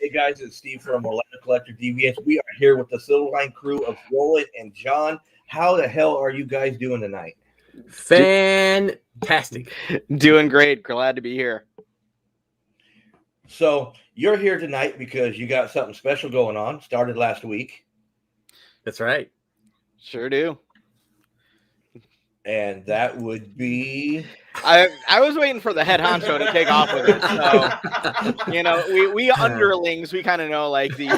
Hey guys, it's Steve from Orlando Collector DVS. We are here with the Silverline crew of Roland and John. How the hell are you guys doing tonight? Fantastic. Doing great. Glad to be here. So you're here tonight because you got something special going on. Started last week. That's right. Sure do. And that would be... I was waiting for the head honcho to kick off with it. So, you know, we underlings, we kind of know, like, the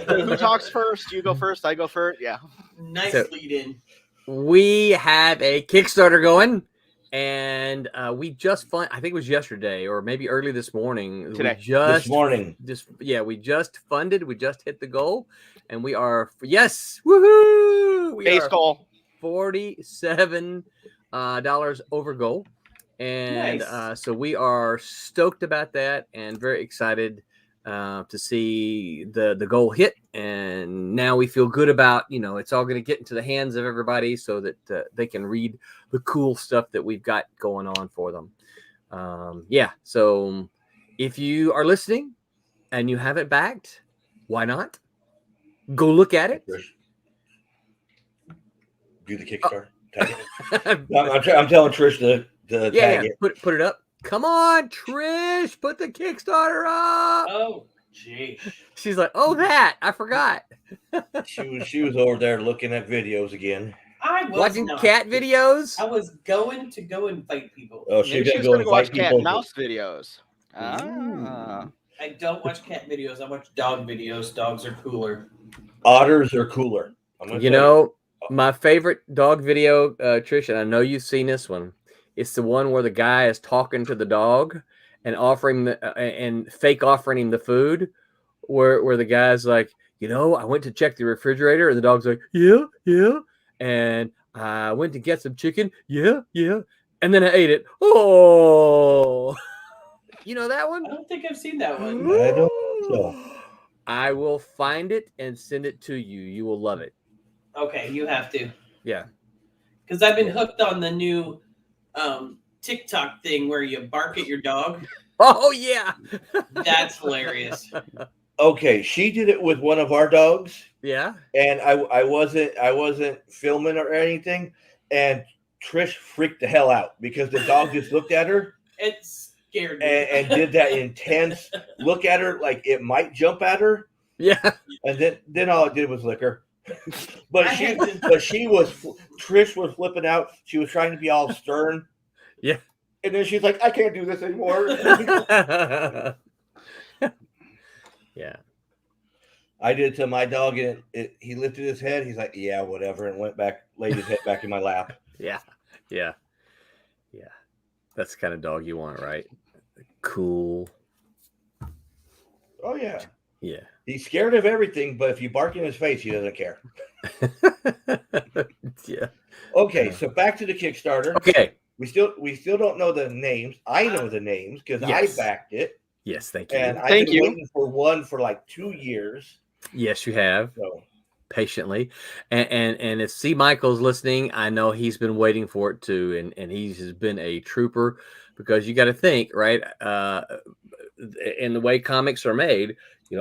who talks first? You go first, I go first. Yeah. Nice lead in. We have a Kickstarter going, and we just I think it was yesterday or maybe early this morning. Today. This morning. We just funded. We just hit the goal, and we are woohoo! Base goal. $47 over goal, and Nice. so we are stoked about that and very excited to see the goal hit. And now we feel good about, it's all going to get into the hands of everybody so that they can read the cool stuff that we've got going on for them. So if you are listening and you haven't backed, why not go look at it? Do the Kickstarter. I'm telling Trish to tag it. Put it up. Come on, Trish, put the Kickstarter up. Oh, geez. She's like, oh, that I forgot. She was over there looking at videos again. I was watching not. cat videos. I was going to go and fight people. Oh, Maybe she's she's going going to to watch invite cat people. mouse videos. Ah. I don't watch cat videos. I watch dog videos. Dogs are cooler. Otters are cooler. My favorite dog video, Trish, and I know you've seen this one. It's the one where the guy is talking to the dog and fake offering him the food, where the guy's like, I went to check the refrigerator, and the dog's like, yeah, and I went to get some chicken, yeah, and then I ate it. Oh, you know that one? I don't think I've seen that one. I don't know. I will find it and send it to you. You will love it. Okay, you have to. Yeah. Because I've been hooked on the new TikTok thing where you bark at your dog. Oh, yeah. That's hilarious. Okay, she did it with one of our dogs. Yeah. And I wasn't filming or anything. And Trish freaked the hell out because the dog just looked at her. It scared me. And did that intense look at her like it might jump at her. Yeah. And then all it did was lick her. But Trish was flipping out. She was trying to be all stern. Yeah. And then she's like, I can't do this anymore. Yeah. I did it to my dog, and he lifted his head. He's like, yeah, whatever, and went back, laid his head back in my lap. Yeah. That's the kind of dog you want, right? Cool. Oh, yeah. Yeah. He's scared of everything, but if you bark in his face, he doesn't care. Yeah. Okay, so back to the Kickstarter. Okay. We still don't know the names. I know the names because Yes. I backed it. Yes, thank you. And I've been waiting for one for like 2 years. Yes, you have. So Patiently. And if C. Michael's listening, I know he's been waiting for it too. And he's been a trooper because you got to think, right? In the way comics are made,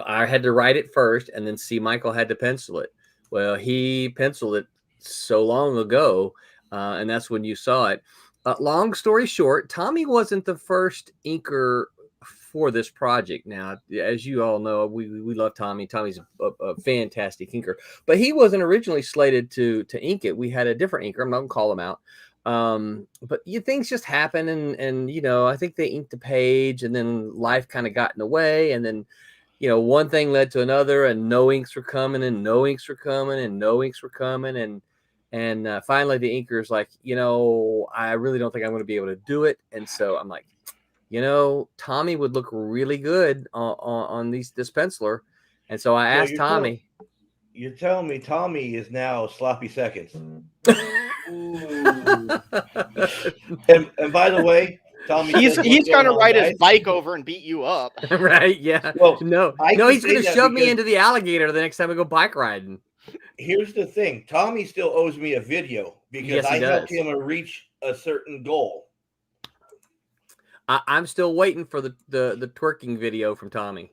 I had to write it first and then C. Michael had to pencil it. Well, he penciled it so long ago, and that's when you saw it. Long story short, Tommy wasn't the first inker for this project. Now, as you all know, we love Tommy. Tommy's a fantastic inker, but he wasn't originally slated to ink it. We had a different inker. I'm not gonna call him out. But things just happen, and I think they inked the page, and then life kind of got in the way, and then one thing led to another, and no inks were coming, and no inks were coming, and no inks were coming, and finally the inker's like, I really don't think I'm going to be able to do it, and so I'm like, Tommy would look really good on this penciler, and so I asked Tommy. You're telling me Tommy is now sloppy seconds. and by the way, Tommy, he's going to ride his bike over and beat you up. Right? Yeah. Well, no, he's going to shove me into the alligator the next time we go bike riding. Here's the thing: Tommy still owes me a video because I helped him reach a certain goal. I'm still waiting for the twerking video from Tommy.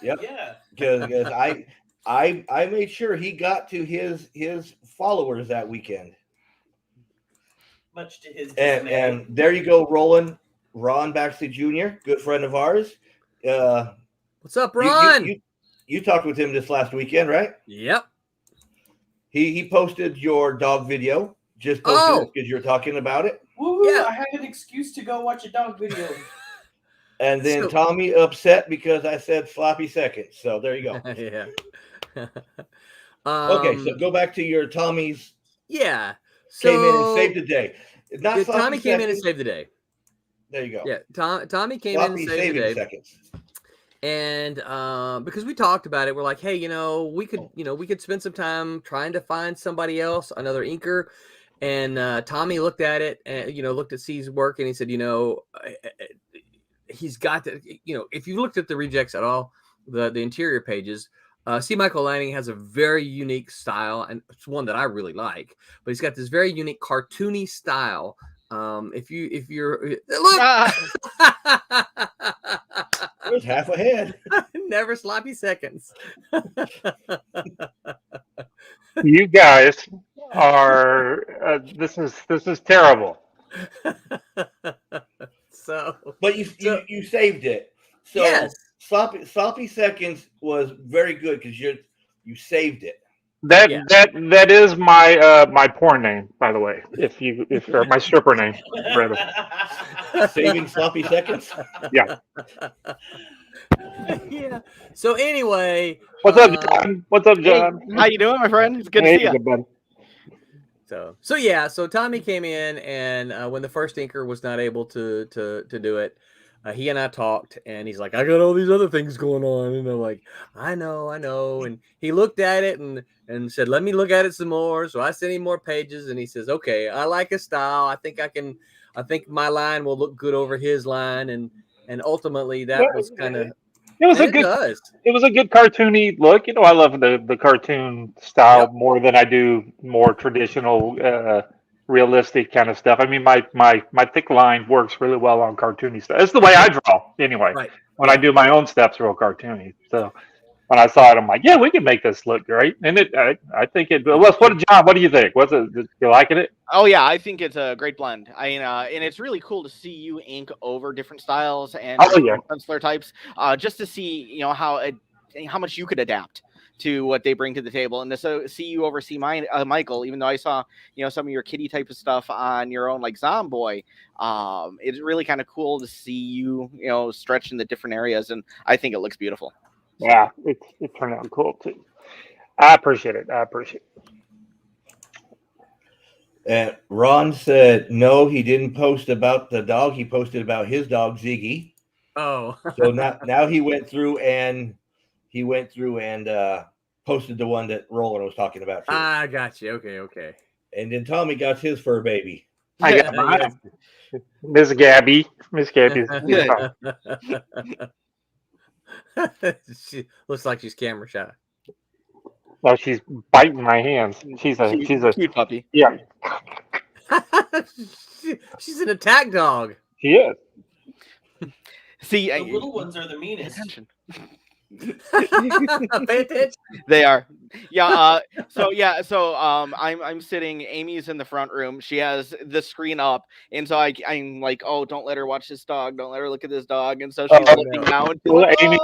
Yep. Yeah. Because I made sure he got to his followers that weekend. Much to his And dismay. and there you go, Roland. Ron Baxley Jr., good friend of ours. What's up, You, Ron? you talked with him this last weekend, right? Yep. He posted your dog video. Just posted it because you're talking about it. Woo-hoo, Yeah. I had an excuse to go watch a dog video. And then So- Tommy upset because I said sloppy seconds. So there you go. Yeah. Okay, so go back to your Tommy's Yeah. came in and So saved the day. Not yeah, sloppy Tommy came in and seconds. saved the day. There you go. Yeah, Tommy came in and Sloppy saved the saving day. seconds. And because we talked about it, we're like, hey, we could spend some time trying to find somebody else, another inker. And Tommy looked at it and looked at C's work, and he said, he's got to, if you looked at the rejects at all, the interior pages, C. Michael Lanning has a very unique style, and it's one that I really like. But he's got this very unique cartoony style. If you're look. It was half ahead. Never sloppy seconds. You guys are this is terrible. But you saved it. So yes. sloppy seconds was very good because you saved it. That is my my porn name, by the way. If or my stripper name, rather. Saving sloppy seconds. Yeah. Yeah. So anyway, What's up, John? What's up, John? Hey, how you doing, my friend? It's good to see you. Good, buddy. So Tommy came in, and when the first inker was not able to do it, he and I talked, and he's like, I got all these other things going on, and I'm like, I know, and he looked at it and said, let me look at it some more. So I sent him more pages, and he says, okay, I like his style. I think my line will look good over his line, and ultimately that was kind of. It was a good cartoony look. I love the cartoon style more than I do more traditional, realistic kind of stuff. I mean, my thick line works really well on cartoony stuff. It's the way I draw anyway. Right. When I do my own stuff's real cartoony. So when I saw it, I'm like, yeah, we can make this look great. And I think it. John, what do you think? You liking it? Oh yeah, I think it's a great blend. And it's really cool to see you ink over different styles and penciler types, just to see how much you could adapt to what they bring to the table, and to see you oversee Michael. Even though I saw some of your kitty type of stuff on your own, like Zomboy, it's really kind of cool to see you stretch in the different areas, and I think it looks beautiful. Yeah, it turned out cool too. I appreciate it. And Ron said, no, he didn't post about the dog. He posted about his dog, Ziggy. Oh. So now he went through and posted the one that Roland was talking about. Too. I got you. Okay. And then Tommy got his fur baby. I got mine. Miss Gabby. Yeah. She looks like she's camera shy. Oh, she's biting my hands. She's a cute puppy. Yeah. She's an attack dog. She is. See, the little ones are the meanest. Pay attention. They are. Yeah. So I'm sitting. Amy's in the front room. She has the screen up, and so I'm like, oh, don't let her watch this dog. Don't let her look at this dog. And so she's looking down. Amy,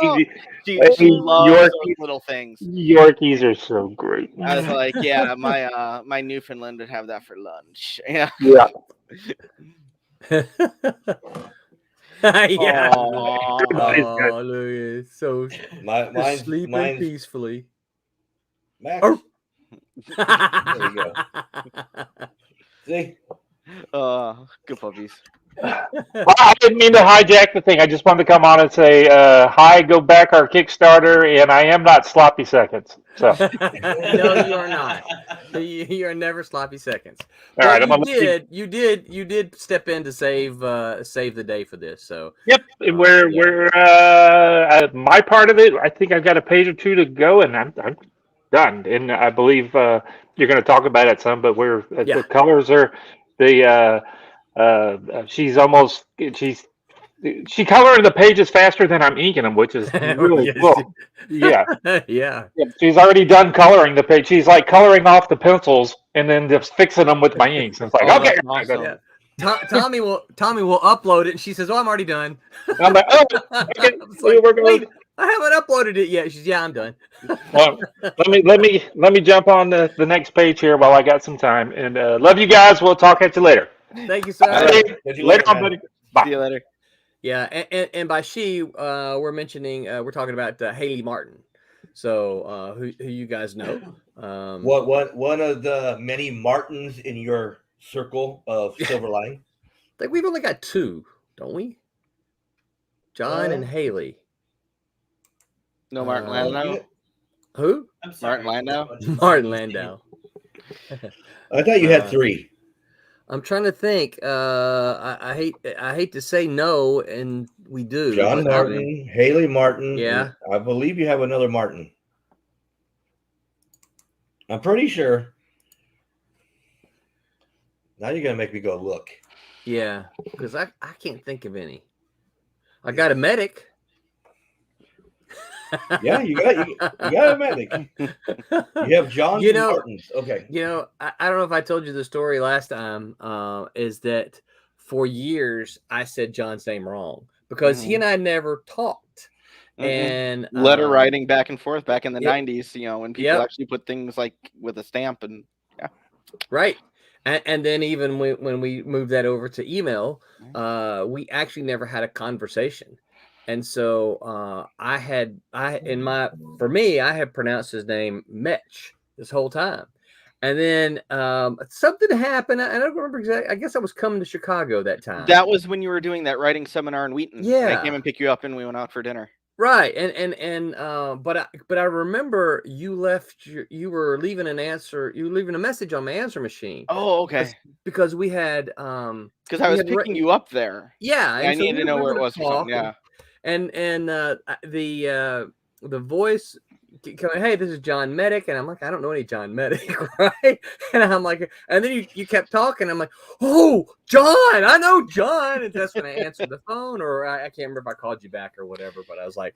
she loves those little things. Yorkies are so great. I was like, yeah, my Newfoundland would have that for lunch. Yeah. Yeah. Yeah. Oh, look, so mine's sleeping peacefully. Max. Oh. There you go. See? Good puppies. Well, I didn't mean to hijack the thing. I just wanted to come on and say, hi, go back our Kickstarter, and I am not sloppy seconds. So no, you are not. You are never sloppy seconds. All right, you did step in to save the day for this. So yep, we're my part of it. I think I've got a page or two to go, and I'm done. And I believe you're going to talk about it some, but the colors are the. She's She coloring the pages faster than I'm inking them, which is really Yes. cool. Yeah. Yeah. She's already done coloring the page. She's like coloring off the pencils and then just fixing them with my inks. And it's like, Oh, okay. that's awesome. Yeah. Tommy will upload it, and she says, "Oh, I'm already done." And I'm like, oh, okay, I was like, we're going. wait, I haven't uploaded it yet. She's, yeah, I'm done. Well, let me jump on the next page here while I got some time. And love you guys. We'll talk at you later. Thank you, sir. All right. Catch you Later on, man. buddy. See Bye. you later. Yeah, and by she, we're mentioning, we're talking about Haley Martin. So who you guys know? What one of the many Martins in your circle of Silverline? I think we've only got two, don't we? John and Haley. No, Martin Uh, Landau. Who? I'm sorry. Martin Landau? Martin Landau. I thought you had three. I'm trying to think. I hate to say no, and we do. John but, Martin, Haley Martin. Yeah. I believe you have another Martin. I'm pretty sure. Now you're gonna make me go look. Yeah, because I can't think of any. I got a medic. Yeah, you got a medic. You have John Martins. Okay. You know, I don't know if I told you the story last time. Is that for years I said John's name wrong because he and I never talked. And letter writing back and forth back in the Yep. 90s, you know, when people actually put things like with a stamp and right. And then even when we moved that over to email, we actually never had a conversation. And so I had pronounced his name Metch this whole time. And then something happened. I don't remember exactly. I guess I was coming to Chicago that time. That was when you were doing that writing seminar in Wheaton. Yeah. I came and picked you up and we went out for dinner. Right. But I remember you were leaving an answer. You were leaving a message on my answer machine. Oh, okay. Because we had because I was picking you up there. Yeah. I needed to know where it was. Yeah. And the voice, hey, this is John Medic, and I'm like, I don't know any John Medic, right? And I'm like, and then you kept talking. I'm like, oh, John, I know John. And that's when I answered the phone, or I can't remember if I called you back or whatever. But I was like,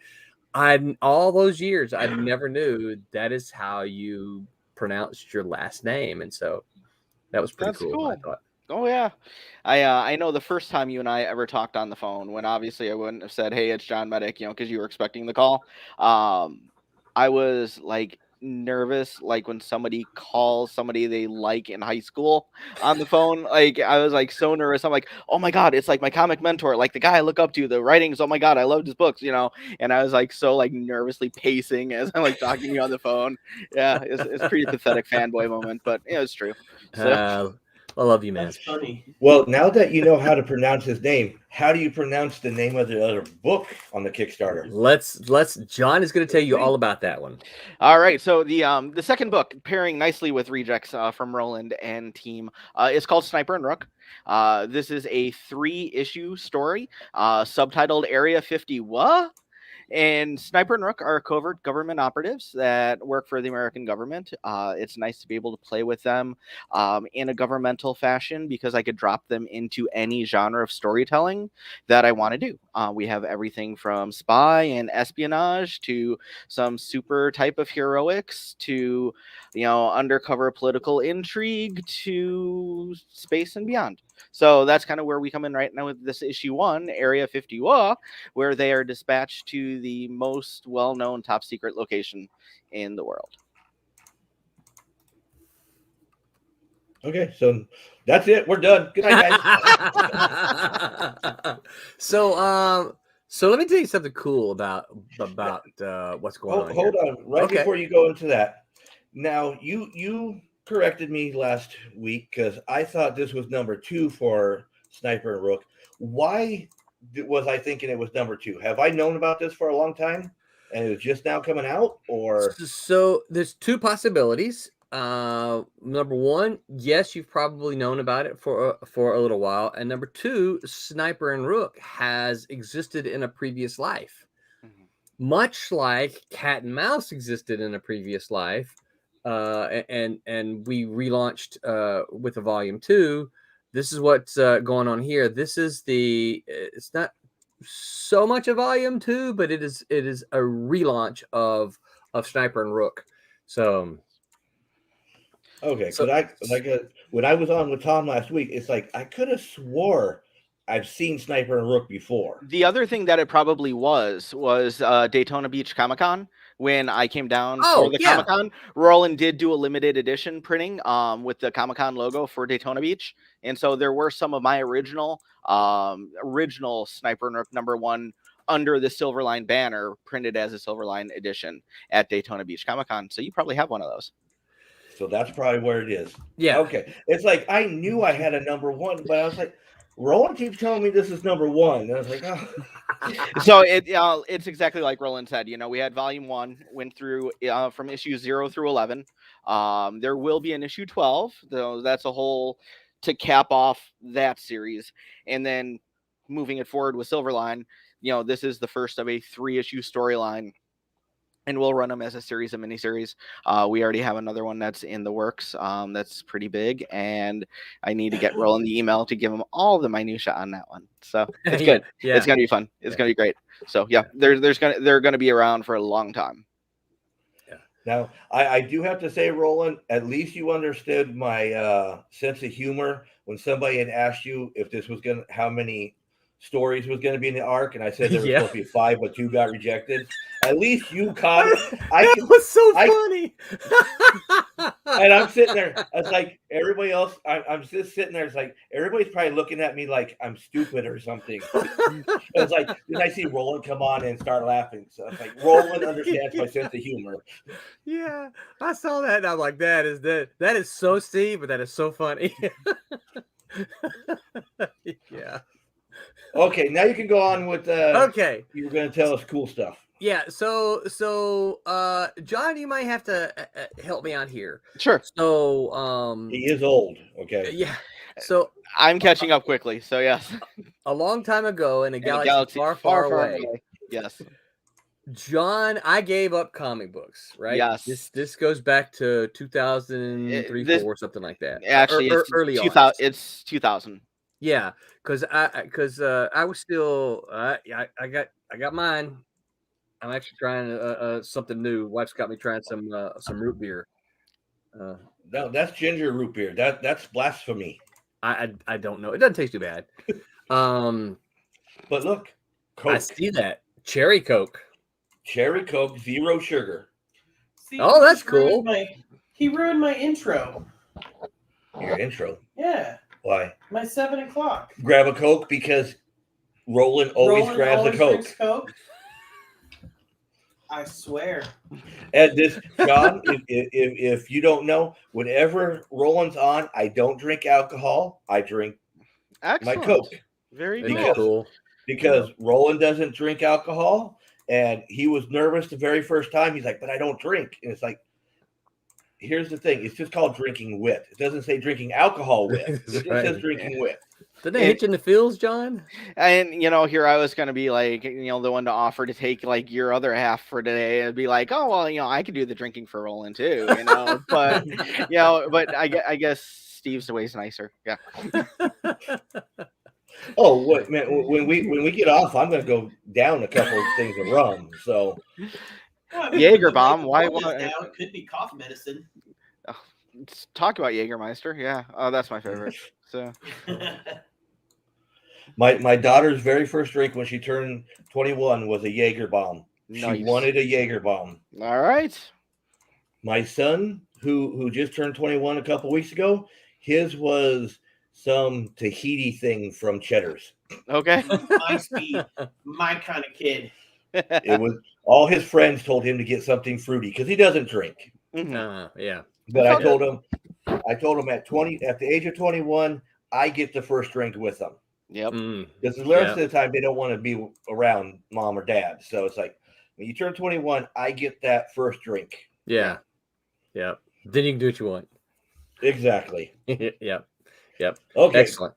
all those years, I never knew that is how you pronounced your last name, and so that was pretty cool. I thought. Oh yeah, I know the first time you and I ever talked on the phone, when obviously I wouldn't have said, "Hey, it's John Medic," you know, because you were expecting the call. I was like nervous, like when somebody calls somebody they like in high school on the phone. Like I was like so nervous. I'm like, oh my god, it's like my comic mentor, like the guy I look up to, the writings. Oh my god, I loved his books, you know. And I was like so like nervously pacing as I'm like talking to you on the phone. Yeah, it's pretty pathetic fanboy moment, but yeah, it's true. So. I love you, man. That's funny. Well, now that you know how to pronounce his name, how do you pronounce the name of the other book on the Kickstarter? John is going to tell you all about that one. All right. So the second book, pairing nicely with Rejects from Roland and team, is called Sniper and Rook. This is a 3-issue story, subtitled Area 50. What? And Sniper and Rook are covert government operatives that work for the American government. It's nice to be able to play with them in a governmental fashion because I could drop them into any genre of storytelling that I want to do. We have everything from spy and espionage to some super type of heroics to, you know, undercover political intrigue to space and beyond. So that's kind of where we come in right now with this issue 1, Area 50, where they are dispatched to the most well-known top secret location in the world. Okay, so that's it. We're done. Good night, guys. So let me tell you something cool about what's going on. Hold on, before you go into that. Now you corrected me last week because I thought this was number 2 for Sniper and Rook. Why was I thinking it was number 2? Have I known about this for a long time and it was just now coming out? Or so there's 2 possibilities. Number 1, yes, you've probably known about it for a little while, and number 2, Sniper and Rook has existed in a previous life, much like Cat and Mouse existed in a previous life. And we relaunched with a volume 2. This is what's going on here. This is it's not so much a volume 2, but it is a relaunch of Sniper and Rook. So Okay, because when I was on with Tom last week, it's like I could have swore I've seen Sniper and Rook before. The other thing that it probably was Daytona Beach Comic Con. When I came down for the Comic Con, Roland did do a limited edition printing with the Comic Con logo for Daytona Beach, and so there were some of my original Sniper and Rook #1 under the Silverline banner printed as a Silverline edition at Daytona Beach Comic Con. So you probably have one of those. So that's probably where it is. Yeah. Okay. It's like I knew I had a #1, but I was like, Roland keeps telling me this is #1. And I was like, oh. So it's exactly like Roland said. We had volume 1 went through from issue 0 through 11. There will be an issue 12, though. That's a whole to cap off that series, and then moving it forward with Silverline. This is the first of a 3-issue storyline, and we'll run them as a series of miniseries. We already have another one that's in the works. That's pretty big, and I need to get Roland the email to give him all the minutia on that one. So it's good. Yeah. It's gonna be fun. It's gonna be great. So yeah, they're gonna be around for a long time. Yeah. Now I do have to say, Roland, at least you understood my sense of humor when somebody had asked you if this was how many stories was going to be in the arc, and I said there was supposed to be 5, but 2 got rejected. At least you caught it. It was so funny. And I'm sitting there. I was like, everybody else. I'm just sitting there. It's like everybody's probably looking at me like I'm stupid or something. It's like, then I see Roland come on and start laughing. So it's like Roland understands my sense of humor. Yeah, I saw that, and I'm like, that is so Steve, but that is so funny. Yeah. Okay, now you can go on with. Okay. You were going to tell us cool stuff. Yeah. So, John, you might have to help me out here. Sure. So, he is old. Okay. Yeah. So I'm catching up quickly. So yes. A long time ago in a galaxy far, far away. Yes. John, I gave up comic books, right? Yes. This goes back to 2003, 4, something like that. Actually, early 2000. It's 2000. Yeah, because I was still I got mine. I'm actually trying something new. Wife's got me trying some root beer. No, that's ginger root beer. That's blasphemy. I don't know. It doesn't taste too bad. But look, Coke. I see that cherry Coke. Cherry Coke, 0 sugar. See, oh, that's cool. He ruined my intro. Your intro. Yeah. Why? My 7 o'clock. Grab a Coke because Roland always grabs a Coke. Coke. I swear. And this, John, if you don't know, whenever Roland's on, I don't drink alcohol. I drink my Coke. Very cool. Because Roland doesn't drink alcohol, and he was nervous the very first time. He's like, but I don't drink. And it's like, here's the thing. It's just called drinking wit. It doesn't say drinking alcohol wit. It just says drinking wit. Did they hit you in the feels, John? And here I was going to be like, the one to offer to take like your other half for today and be like, oh, well, I could do the drinking for Roland too, but, but I guess Steve's the way's nicer. Yeah. Oh, what, man, when we get off, I'm going to go down a couple of things of rum. So Jaeger bomb. Why? It could be cough medicine. Let's talk about Jägermeister. Yeah. Oh, that's my favorite. So my daughter's very first drink when she turned 21 was a Jaeger bomb. Nice. She wanted a Jaeger bomb. All right. My son, who just turned 21 a couple weeks ago, his was some Tahiti thing from Cheddar's. Okay. My speed, my kind of kid. It was all his friends told him to get something fruity because he doesn't drink. Yeah. But I told him at the age of 21, I get the first drink with them. Yep. Because the rest of the time they don't want to be around mom or dad. So it's like when you turn 21, I get that first drink. Yeah. Yep. Then you can do what you want. Exactly. Yep. Okay. Excellent.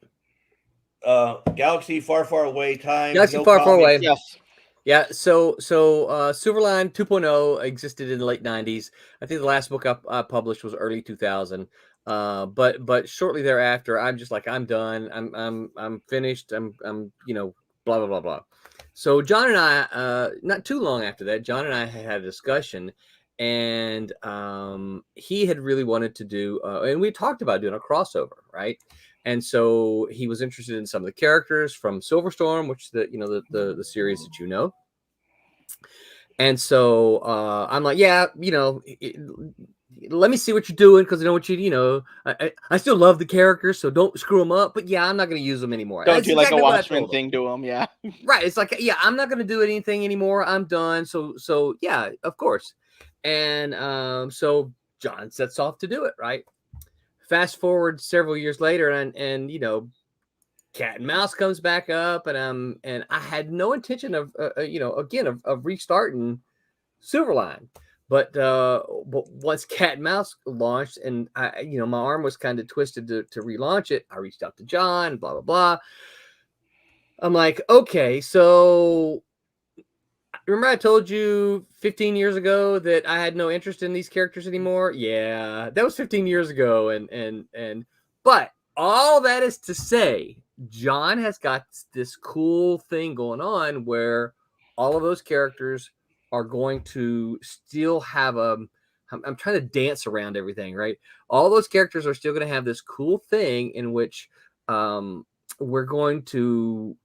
Galaxy far, far away time. Galaxy far, far away. Yes. Yeah, so Silverline 2.0 existed in the late 90s. I think the last book I published was early 2000. But shortly thereafter, I'm just like, I'm done. I'm finished. I'm blah blah blah blah. So John and I, not too long after that, John and I had a discussion, and he had really wanted to do, and we talked about doing a crossover, right? And so he was interested in some of the characters from Silverstorm, which the series that you know. And so I'm like, yeah, let me see what you're doing, because I know what I still love the characters, so don't screw them up. But yeah, I'm not going to use them anymore. Don't That's do like exactly a what I Watchmen told him. thing to them, yeah. Right. It's like, yeah, I'm not going to do anything anymore. I'm done. So yeah, of course. And so John sets off to do it. Right. Fast forward several years later, and Cat and Mouse comes back up, and I had no intention of again of restarting Silverline. But once Cat and Mouse launched, and my arm was kind of twisted to relaunch it, I reached out to John, blah blah blah. I'm like, okay, so remember I told you 15 years ago that I had no interest in these characters anymore? Yeah, that was 15 years ago, but all that is to say, John has got this cool thing going on where all of those characters are going to still have I'm trying to dance around everything, right? All those characters are still going to have this cool thing in which we're going to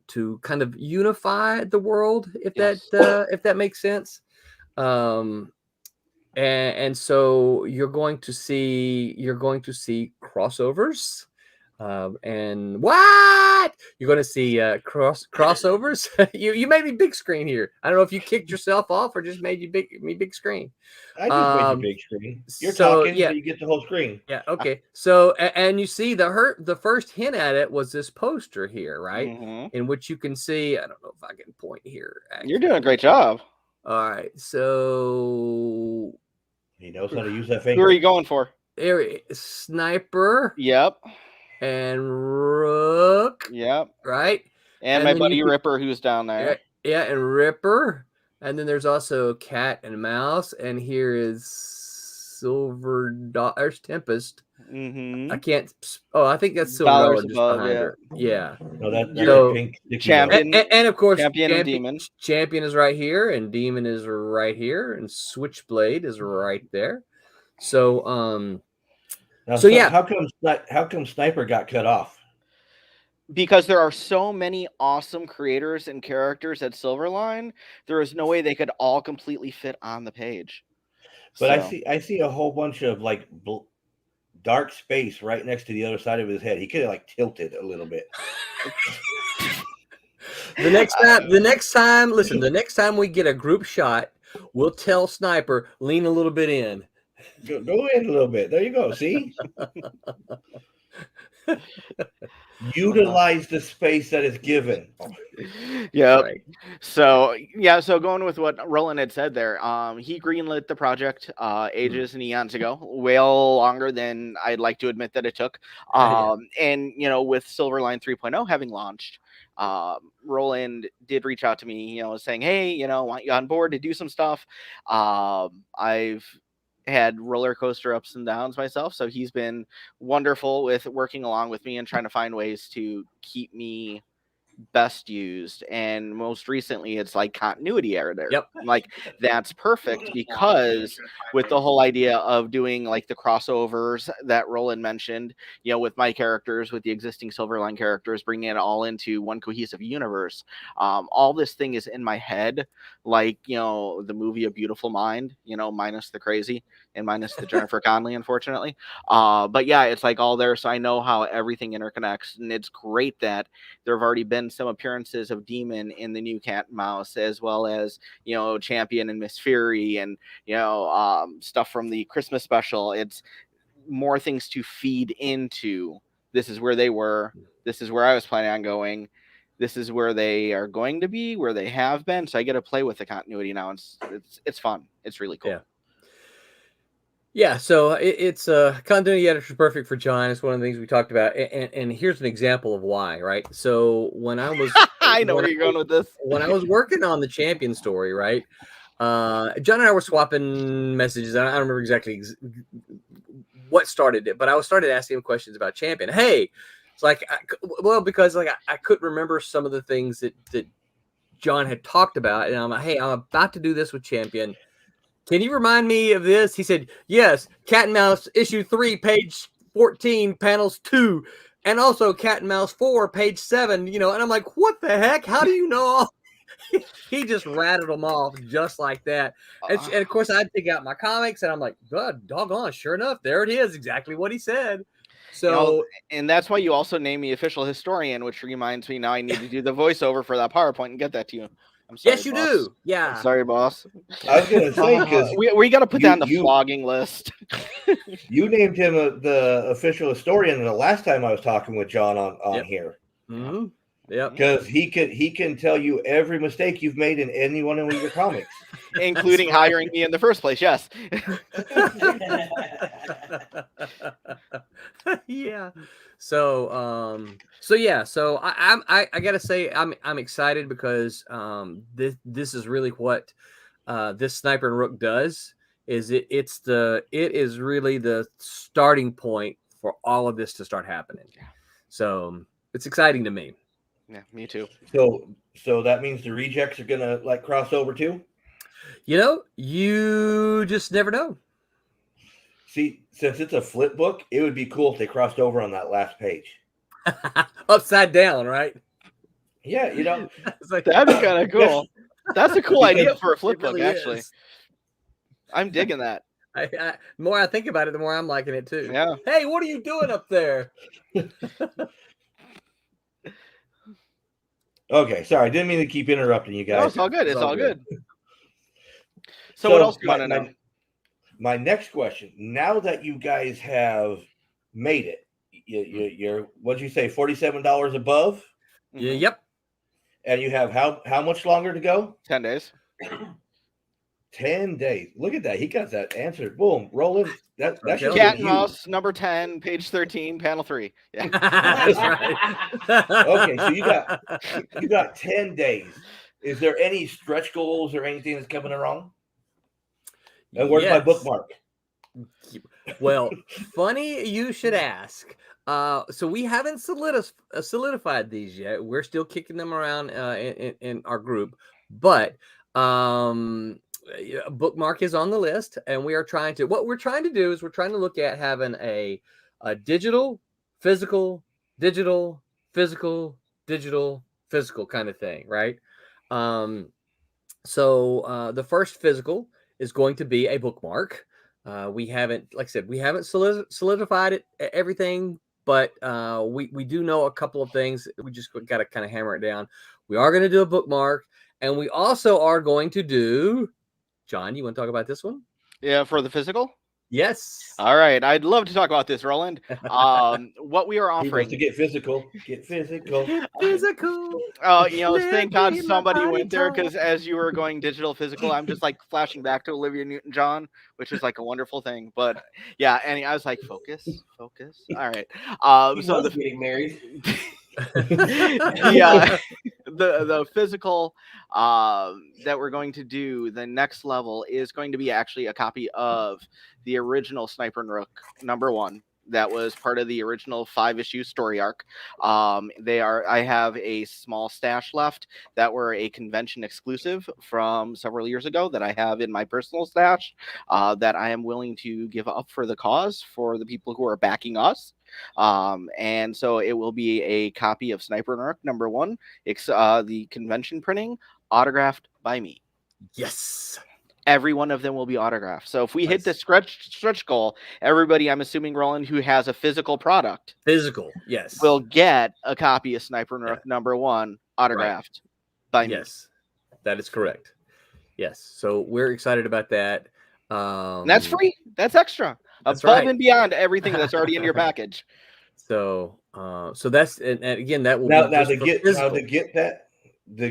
kind of unify the world, if that makes sense. And so you're going to see crossovers. And what you're going to see crossovers. you made me big screen here. I don't know if you kicked yourself off or just made me big screen. I just made you big screen. You're so, talking, yeah. so you get the whole screen. Yeah. Okay. So, and you see the first hint at it was this poster here, right? Mm-hmm. In which you can see. I don't know if I can point here. Actually. You're doing a great job. All right. So he knows how to use that finger. Who are you going for? Sniper. Yep. And Rook. Yep. Right. And my buddy Ripper, who's down there. Yeah, and Ripper. And then there's also Cat and Mouse. And here is Silver There's Tempest. Mm-hmm. I can't. Oh, I think that's Silver Dollar just above, behind her. Yeah. No, that's pink. Champion. And of course, Champion and Demon. Champion is right here, and Demon is right here, and Switchblade is right there. So, yeah. How come Sniper got cut off? Because there are so many awesome creators and characters at Silverline, there is no way they could all completely fit on the page. But so. I see a whole bunch of like dark space right next to the other side of his head. He could have like tilted a little bit. The next time we get a group shot, we'll tell Sniper, lean a little bit in. Go in a little bit. There you go. See? Utilize the space that is given. Yeah. Right. So going with what Roland had said there, he greenlit the project ages and eons ago, way longer than I'd like to admit that it took. And with Silverline 3.0 having launched, Roland did reach out to me, saying, hey, want you on board to do some stuff. I've had roller coaster ups and downs myself, so he's been wonderful with working along with me and trying to find ways to keep me best used. And most recently it's like continuity editor. Yep. Like that's perfect, because with the whole idea of doing like the crossovers that Roland mentioned, with my characters, with the existing Silverline characters, bringing it all into one cohesive universe, all this thing is in my head, like the movie A Beautiful Mind, minus the crazy and minus the Jennifer Connelly, unfortunately, but yeah, it's like all there. So I know how everything interconnects, and it's great that there have already been some appearances of Demon in the new Cat and Mouse, as well as Champion and Miss Fury, and stuff from the Christmas special. It's more things to feed into. This is where they were. This is where I was planning on going. This is where they are going to be, where they have been. So I get to play with the continuity now. It's fun. It's really cool. Yeah. Yeah, so it's continuity editor is perfect for John. It's one of the things we talked about, and here's an example of why. Right, so when I was, I know where you're going with this. When I was working on the Champion story, right, John and I were swapping messages. I don't remember exactly what started it, but I started asking him questions about Champion. Hey, it's like, because like I couldn't remember some of the things that John had talked about, and I'm like, hey, I'm about to do this with Champion. Can you remind me of this? He said, yes, Cat and Mouse issue 3, page 14, panels 2, and also Cat and Mouse 4, page 7, and I'm like, what the heck? How do you know all? He just rattled them off just like that. And of course, I'd pick out my comics, and I'm like, God, doggone, sure enough, there it is, exactly what he said. So, and that's why you also named me official historian, which reminds me now I need to do the voiceover for that PowerPoint and get that to you. I'm sorry, yes, you boss. do. Yeah. I'm sorry, boss. I was gonna say because we got to put that on the flogging list. You named him the official historian the last time I was talking with John on here. Mm-hmm. Yeah, because he can tell you every mistake you've made in any one of your comics, including hiring me in the first place. Yes. Yeah. So I gotta say I'm excited because this is really what this Sniper and Rook does. It is really the starting point for all of this to start happening. So it's exciting to me. Yeah, me too. So that means the rejects are gonna like cross over too. You just never know. See, since it's a flip book, it would be cool if they crossed over on that last page. Upside down, right? Yeah, like, that'd be kind of cool. That's a cool idea for a flip book, really actually. Is. I'm digging that. The more I think about it, the more I'm liking it too. Yeah. Hey, what are you doing up there? Okay, sorry, I didn't mean to keep interrupting you guys. No, it's all good. It's all good. So what else do you want to know? My next question: now that you guys have made it, you're what did you say, $47 above? Yeah. Yep. And you have how much longer to go? 10 days. 10 days. Look at that. He got that answered. Boom. Rolling. That's Cat and Mouse, number 10, page 13, panel 3. Yeah. That's right. Okay, so you got 10 days. Is there any stretch goals or anything that's coming along? And where's my bookmark? Well, funny you should ask. So we haven't solidified these yet. We're still kicking them around in our group, but bookmark is on the list, and we are trying to. What we're trying to do is we're trying to look at having a digital, physical, digital, physical, digital, physical kind of thing, right? So the first physical is going to be a bookmark. We haven't, like I said, we haven't solidified it, everything, but we do know a couple of things. We just got to kind of hammer it down. We are going to do a bookmark, and we also are going to do. John, you want to talk about this one? Yeah, for the physical. Yes. All right, I'd love to talk about this, Roland. What we are offering to get physical. Get physical. Physical. Thank God somebody went there, because as you were going digital physical, I'm just like flashing back to Olivia Newton-John, which is like a wonderful thing. But yeah, and I was like, focus. All right. So the getting married. Yeah, the physical that we're going to do, the next level is going to be actually a copy of the original Sniper and Rook #1 that was part of the original 5-issue story arc. I have a small stash left that were a convention exclusive from several years ago that I have in my personal stash that I am willing to give up for the cause for the people who are backing us. And so it will be a copy of Sniper and Rook #1. It's the convention printing, autographed by me. Yes. Every one of them will be autographed. So if we hit the stretch goal, everybody, I'm assuming, Roland, who has a physical product, yes, will get a copy of Sniper and Rook #1 autographed by me. Yes, that is correct. Yes, so we're excited about that. And that's free. That's extra. Above and beyond everything that's already in your package. So that's and again that will now to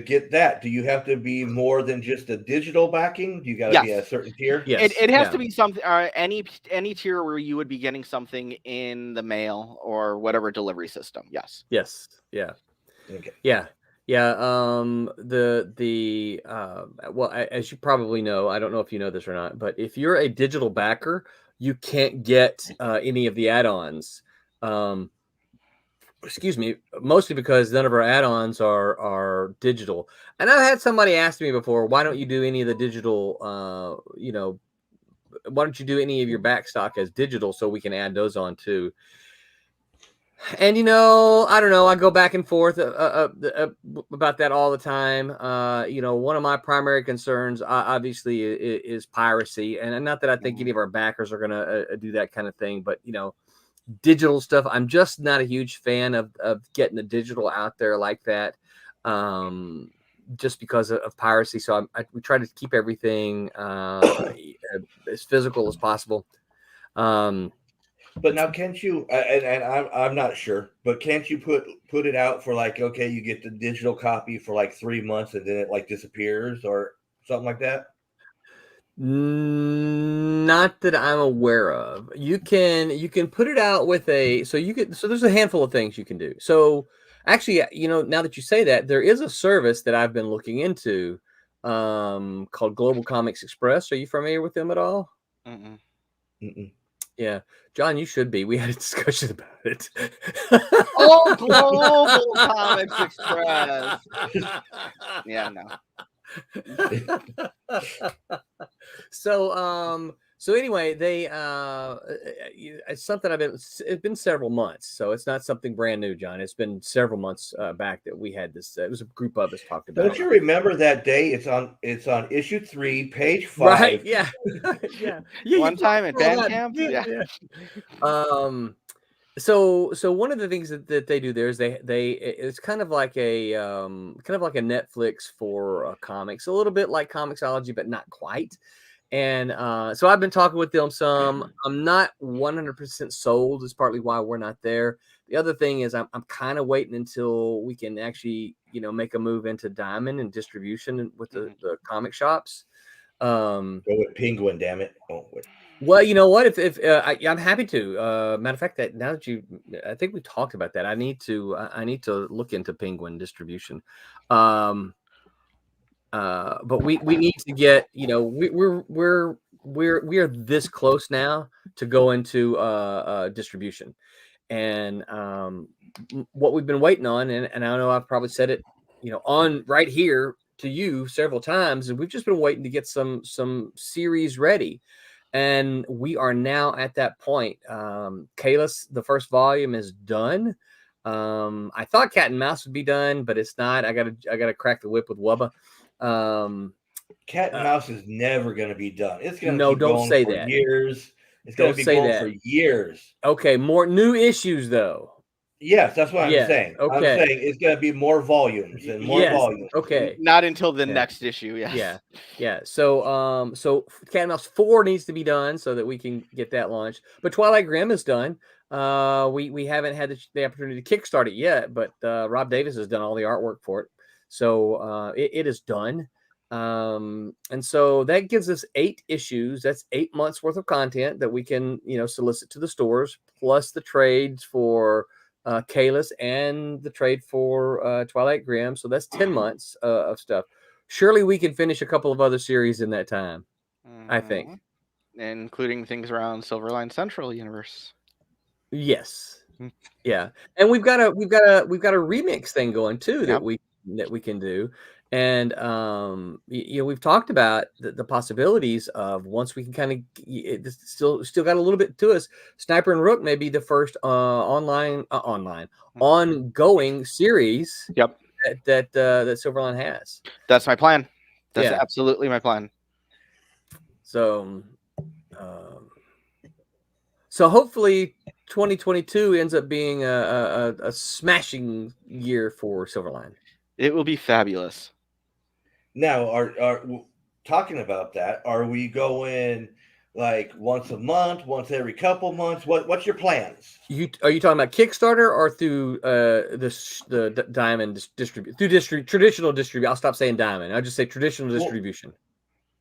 get that, do you have to be more than just a digital backing? Do you got to be a certain tier? Yes. It has to be something. Any tier where you would be getting something in the mail or whatever delivery system. Yes. Yeah. Okay. Yeah. Well, as you probably know, I don't know if you know this or not, but if you're a digital backer, you can't get any of the add-ons. excuse me, mostly because none of our add-ons are digital. And I've had somebody ask me before, why don't you do any of the digital, why don't you do any of your backstock as digital so we can add those on too? And I don't know. I go back and forth about that all the time. One of my primary concerns, obviously, is piracy, and not that I think any of our backers are going to do that kind of thing, but digital stuff, I'm just not a huge fan of getting the digital out there like that, just because of piracy. So we try to keep everything as physical as possible. But now, can't you? And I'm not sure, but can't you put it out for like, okay, you get the digital copy for like 3 months and then it like disappears or something like that? Not that I'm aware of. You can put it out with so there's a handful of things you can do. So actually, now that you say that, there is a service that I've been looking into called Global Comics Express. Are you familiar with them at all? Mm-mm. Mm-mm. Yeah, John, you should be. We had a discussion about it. Oh, Global Comics Express. Yeah, no. So anyway, it's something it's been several months, so it's not something brand new, John. It's been several months back that we had this. It was a group of us talked about. Don't you remember that day? It's on issue 3, page 5. Right? Yeah. yeah. One time at Bandcamp. Yeah. So one of the things that they do there is it's kind of like a Netflix for comics, a little bit like Comixology, but not quite. And so I've been talking with them some. I'm not 100% sold. Is partly why we're not there. The other thing is I'm kind of waiting until we can actually make a move into Diamond and distribution with the comic shops. Go with Penguin, damn it! Oh, wait. Well, you know what? If I'm happy to. Matter of fact, that now that I think we talked about that. I need to look into Penguin distribution. But we need to get. We are this close now to go into distribution, and what we've been waiting on, and I know I've probably said it, on right here to you several times, and we've just been waiting to get some series ready. And we are now at that point. Kalis, the first volume is done. I thought Cat and Mouse would be done, but it's not. I gotta crack the whip with Wubba. Cat and Mouse is never going to be done. It's going to No, keep don't going say for that. years. It's going to be going for years. Okay, more new issues though. Yes, that's what I'm saying. Okay. I'm saying it's going to be more volumes and more volumes. Okay. Not until the next issue. Yes. Yeah. So Cat and Mouse 4 needs to be done so that we can get that launched. But Twilight Grim is done. We haven't had the opportunity to kickstart it yet, but Rob Davis has done all the artwork for it. So it is done. And so that gives us 8 issues. That's 8 months worth of content that we can, solicit to the stores, plus the trades for Kalis and the trade for Twilight Grim. So that's 10 months of stuff. Surely we can finish a couple of other series in that time, I think. Including things around Silverline Central Universe. Yes. Yeah. And we've got a remix thing going too that we can do. And we've talked about the possibilities of, once we can kind of still got a little bit to us. Sniper and Rook may be the first ongoing series. Yep. That Silverline has. That's my plan. That's absolutely my plan. So hopefully 2022 ends up being a smashing year for Silverline. It will be fabulous. Now, are talking about that, are we going like once a month, once every couple months? What's your plans? Are you talking about Kickstarter or through the Diamond distribution? Traditional distribution. I'll stop saying Diamond. I'll just say traditional distribution.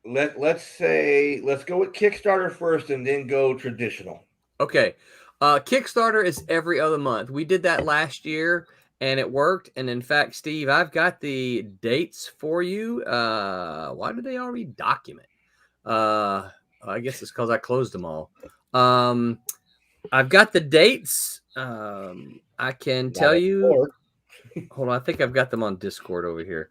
Let's go with Kickstarter first and then go traditional. Okay. Kickstarter is every other month. We did that last year and it worked. And in fact, Steve, I've got the dates for you. Why did they already document? I guess it's because I closed them all. I've got the dates. I can Not tell you. anymore. Hold on, I think I've got them on Discord over here.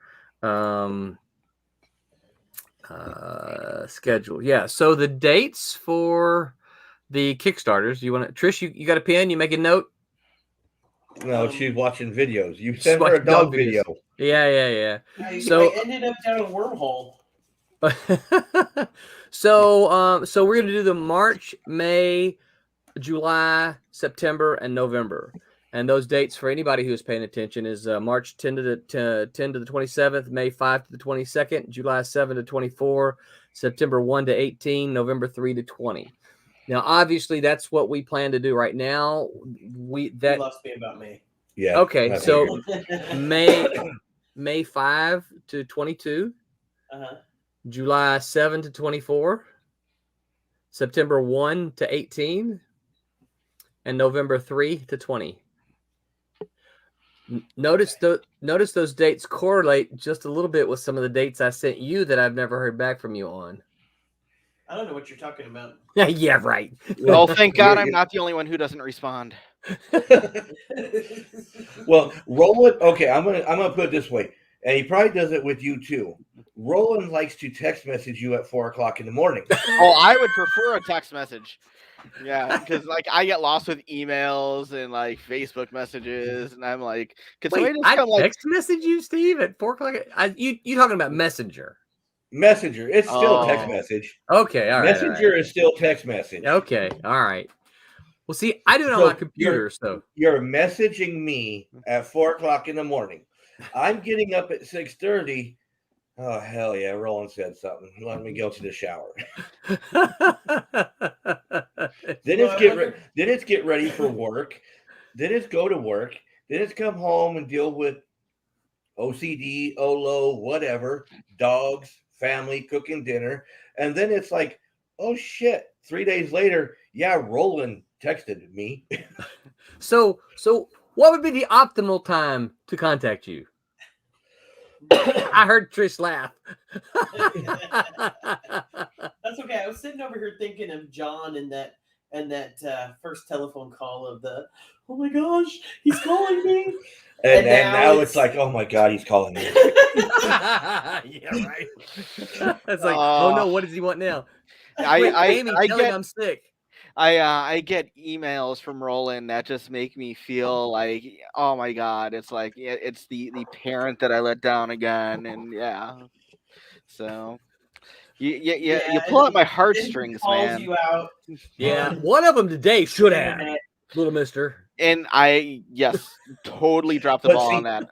Schedule. Yeah. So the dates for the Kickstarters. You want to, Trish? You got a pen? You make a note. No, she's watching videos. You Just sent her a watching dog videos. video. Yeah. I ended up down a wormhole. So we're gonna do the March, May, July, September, and November. And those dates for anybody who's paying attention is March 10 to the 27th, May 5 to the 22nd, July 7 to 24, September 1 to 18, November 3 to 20. Now, obviously, that's what we plan to do right now. You lost me about May. Yeah. Okay, I so figured. May 5 to 22, Uh-huh. July 7 to 24, September 1 to 18, and November 3 to 20. Notice those dates correlate just a little bit with some of the dates I sent you that I've never heard back from you on. I don't know what you're talking about. Yeah, right. Oh, thank God I'm not the only one who doesn't respond. Well, Roland. Okay, I'm gonna put it this way, and he probably does it with you too. Roland likes to text message you at 4 o'clock in the morning. Oh, I would prefer a text message. Yeah, because like I get lost with emails and like Facebook messages, and I'm like, could somebody just I come like text message you, Steve, at 4 o'clock? You talking about Messenger? Messenger. It's still a text Oh. message. Okay, all right. Messenger is still text message. Okay, all right. Well, see, I do it on So my computer, so You're messaging me at 4 o'clock in the morning. I'm getting up at 6:30. Oh hell yeah! Roland said something. Let me go to the shower. Then it's get ready for work. Then it's go to work. Then it's come home and deal with O.C.D, OLO, whatever, dogs, family, cooking dinner, and then it's like, oh shit! 3 days later, yeah, Roland texted me. So what would be the optimal time to contact you? I heard Trish laugh. That's okay. I was sitting over here thinking of John and that first telephone call of the, oh my gosh, he's calling me. And now it's like, oh my god, he's calling me. Yeah, right. It's like, oh no, what does he want now? Amy, tell him I'm sick. I get emails from Roland that just make me feel like, oh my god, it's like it's the parent that I let down again, and so you pull out my heartstrings, man. You out. Yeah, one of them today should have, little mister. And I totally dropped the ball on that.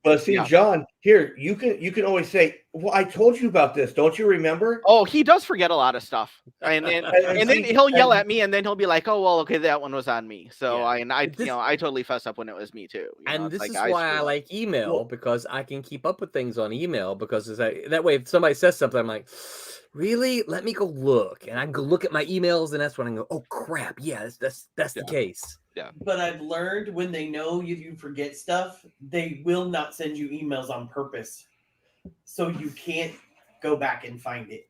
But see, John, here you can always say, well, I told you about this. Don't you remember? Oh, he does forget a lot of stuff, and then he'll yell at me, and then he'll be like, oh well, okay, that one was on me. So I totally fess up when it was me too. And this is why I like email, because I can keep up with things on email, because it's that way if somebody says something, I'm like, really? Let me go look, and I can go look at my emails, and that's when I go, oh crap, yeah, that's the case. Yeah. But I've learned when they know you forget stuff, they will not send you emails on purpose. So you can't go back and find it.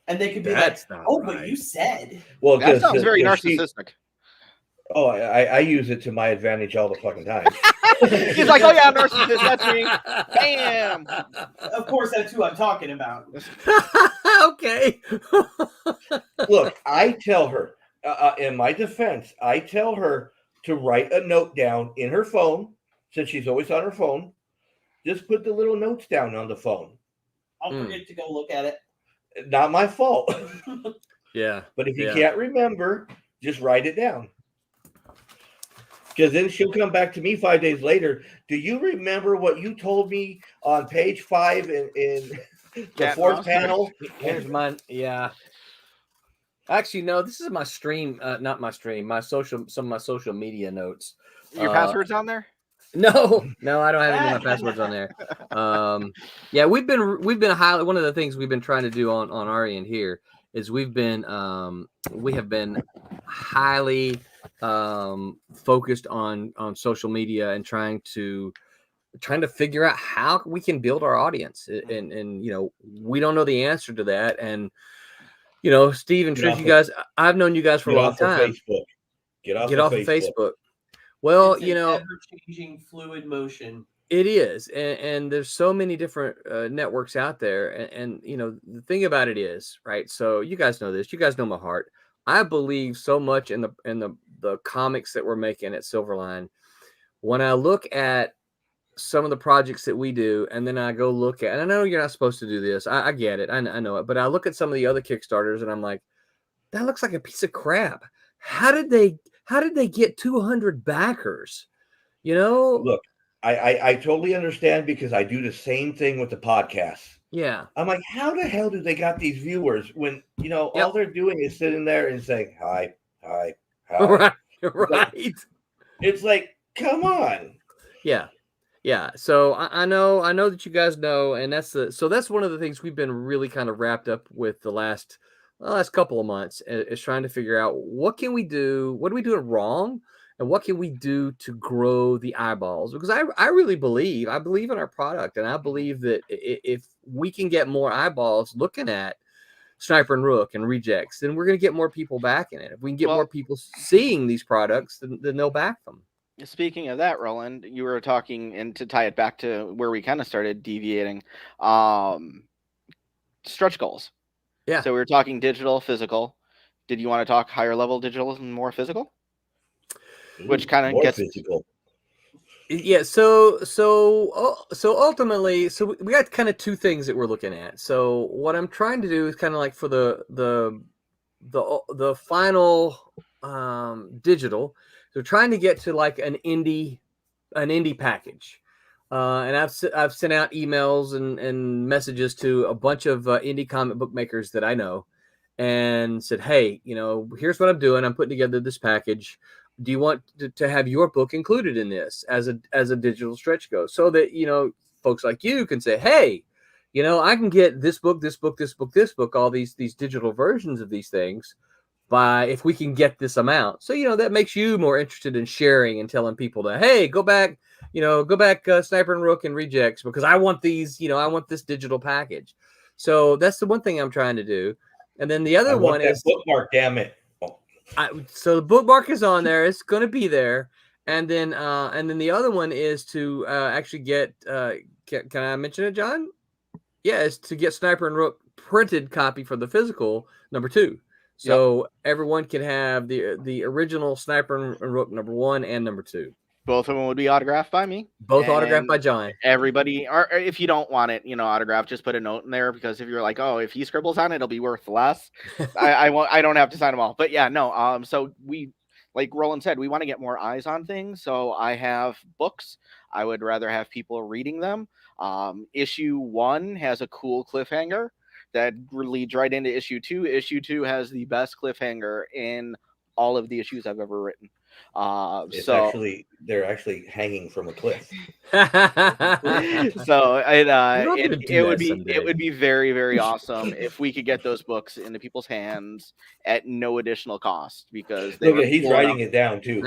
And they could be like, oh, right. But you said. Well, that sounds very narcissistic. I use it to my advantage all the fucking time. He's like, oh yeah, narcissist, that's me. Bam. Of course, that's who I'm talking about. Okay. Look, I tell her, in my defense, I tell her to write a note down in her phone, since she's always on her phone. Just put the little notes down on the phone. I'll forget to go look at it. Not my fault. Yeah. But if you can't remember, just write it down. Because then she'll come back to me 5 days later. Do you remember what you told me on page 5 in the fourth panel? Here's mine. Yeah. Actually, no, this is my stream, not my stream, some of my social media notes. Your passwords on there? No, I don't have any of my passwords on there. Yeah, we've been highly, one of the things we've been trying to do on our end here is we have been highly focused on social media and trying to figure out how we can build our audience. And we don't know the answer to that. And Steve and Trish, you guys, I've known you guys for a long time. Get off of Facebook. Well, It's an ever-changing fluid motion. it is, and there's so many different networks out there, and the thing about it is, right? So you guys know this. You guys know my heart. I believe so much in the comics that we're making at Silverline. When I look at some of the projects that we do, and then I go look at, and I know you're not supposed to do this. I get it. I know it. But I look at some of the other Kickstarters, and I'm like, that looks like a piece of crap. How did they get 200 backers? Look, I totally understand because I do the same thing with the podcast. Yeah. I'm like, how the hell do they got these viewers when all they're doing is sitting there and saying hi, hi, hi. Right. It's like, come on. Yeah. So I know that you guys know, and that's one of the things we've been really kind of wrapped up with the last couple of months is trying to figure out what can we do, what are we doing wrong, and what can we do to grow the eyeballs? Because I really believe in our product, and I believe that if we can get more eyeballs looking at Sniper and Rook and Rejects, then we're going to get more people backing it. If we can get more people seeing these products, then they'll back them. Speaking of that, Roland, you were talking, and to tie it back to where we kind of started deviating, stretch goals. Yeah. So we were talking digital, physical. Did you want to talk higher level digital and more physical? Which kind of gets physical. Yeah. So ultimately, so we got kind of two things that we're looking at. So what I'm trying to do is kind of like for the final digital. So trying to get to like an indie package. And I've sent out emails and messages to a bunch of indie comic book makers that I know, and said, hey, here's what I'm doing. I'm putting together this package. Do you want to have your book included in this as a digital stretch go, so that folks like you can say, hey, I can get this book, all these digital versions of these things if we can get this amount. So that makes you more interested in sharing and telling people that, hey, go back Sniper and Rook and Rejects because I want these, I want this digital package. So that's the one thing I'm trying to do. And then the other one is bookmark, damn it. So the bookmark is on there. It's going to be there. And then the other one is to actually get, can I mention it, John? Yeah, it's to get Sniper and Rook printed copy for the physical #2. So everyone can have the original Sniper and Rook #1 and #2. Both of them would be autographed by me. Both autographed by John. Everybody, or if you don't want it, autographed, just put a note in there, because if you're like, oh, if he scribbles on it, it'll be worth less. I don't have to sign them all. But yeah, no. So we, like Roland said, we want to get more eyes on things. So I have books. I would rather have people reading them. Issue 1 has a cool cliffhanger that leads right into issue 2. Issue 2 has the best cliffhanger in all of the issues I've ever written. They're actually hanging from a cliff. So it would be very, very awesome if we could get those books into people's hands at no additional cost, because he's writing it down too.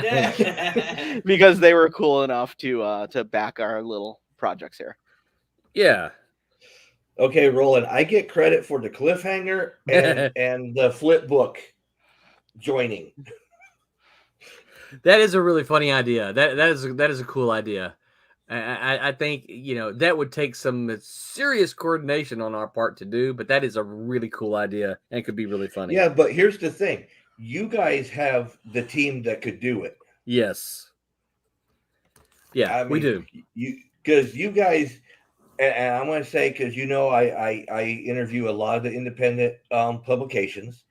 Because they were cool enough to back our little projects here. Yeah. Okay, Roland, I get credit for the cliffhanger and the flip book joining. That is a really funny idea. That is a cool idea. I think that would take some serious coordination on our part to do, but that is a really cool idea and could be really funny. Yeah, but here's the thing: you guys have the team that could do it. Yes. Yeah, we do. Because you guys, and I'm going to say, because I interview a lot of the independent publications,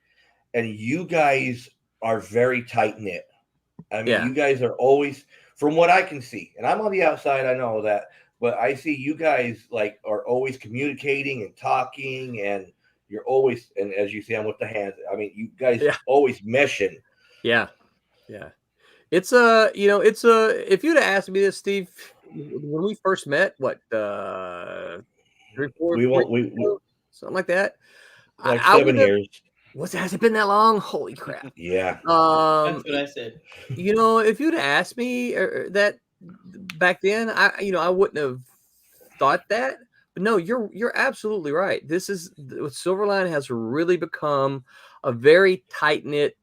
and you guys are very tight knit. I mean, you guys are always, from what I can see, and I'm on the outside, I know that, but I see you guys are always communicating and talking, and you're always, and as you see, I'm with the hands. I mean, you guys always meshing. Yeah. It's if you'd have asked me this, Steve, when we first met, what, 3, 4, something like that, 7 years. Has it been that long? Holy crap! Yeah. That's what I said. If you'd asked me that back then, I wouldn't have thought that. But no, you're absolutely right. Silverline has really become a very tight knit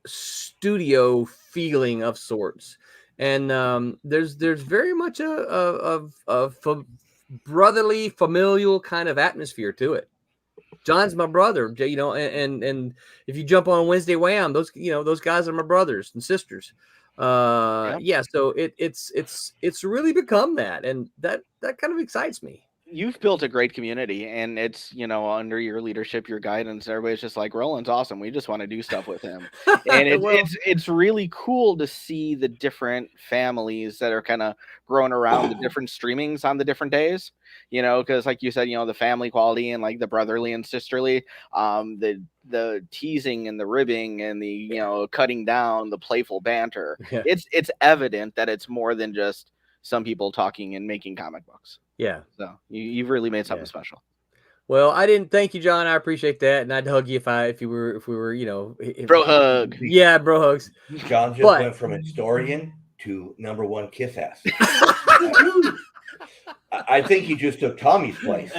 studio feeling of sorts, and there's very much a brotherly, familial kind of atmosphere to it. John's my brother, you know, and if you jump on Wednesday Wham, those guys are my brothers and sisters. Yeah, so it's really become that, and that kind of excites me. You've built a great community, and it's, you know, under your leadership, your guidance, everybody's just like, Roland's awesome. We just want to do stuff with him. And it's really cool to see the different families that are kind of growing around the different streamings on the different days, you know, because like you said, you know, the family quality and like the brotherly and sisterly, the teasing and the ribbing and the, you know, cutting down, the playful banter. Yeah. It's evident that it's more than just some people talking and making comic books. Yeah. So you've really made something special. Well, I didn't thank you, John. I appreciate that, and I'd hug you if we were, you know, bro hug. Yeah, bro hugs. John just went from historian to #1 kiss ass. I think he just took Tommy's place.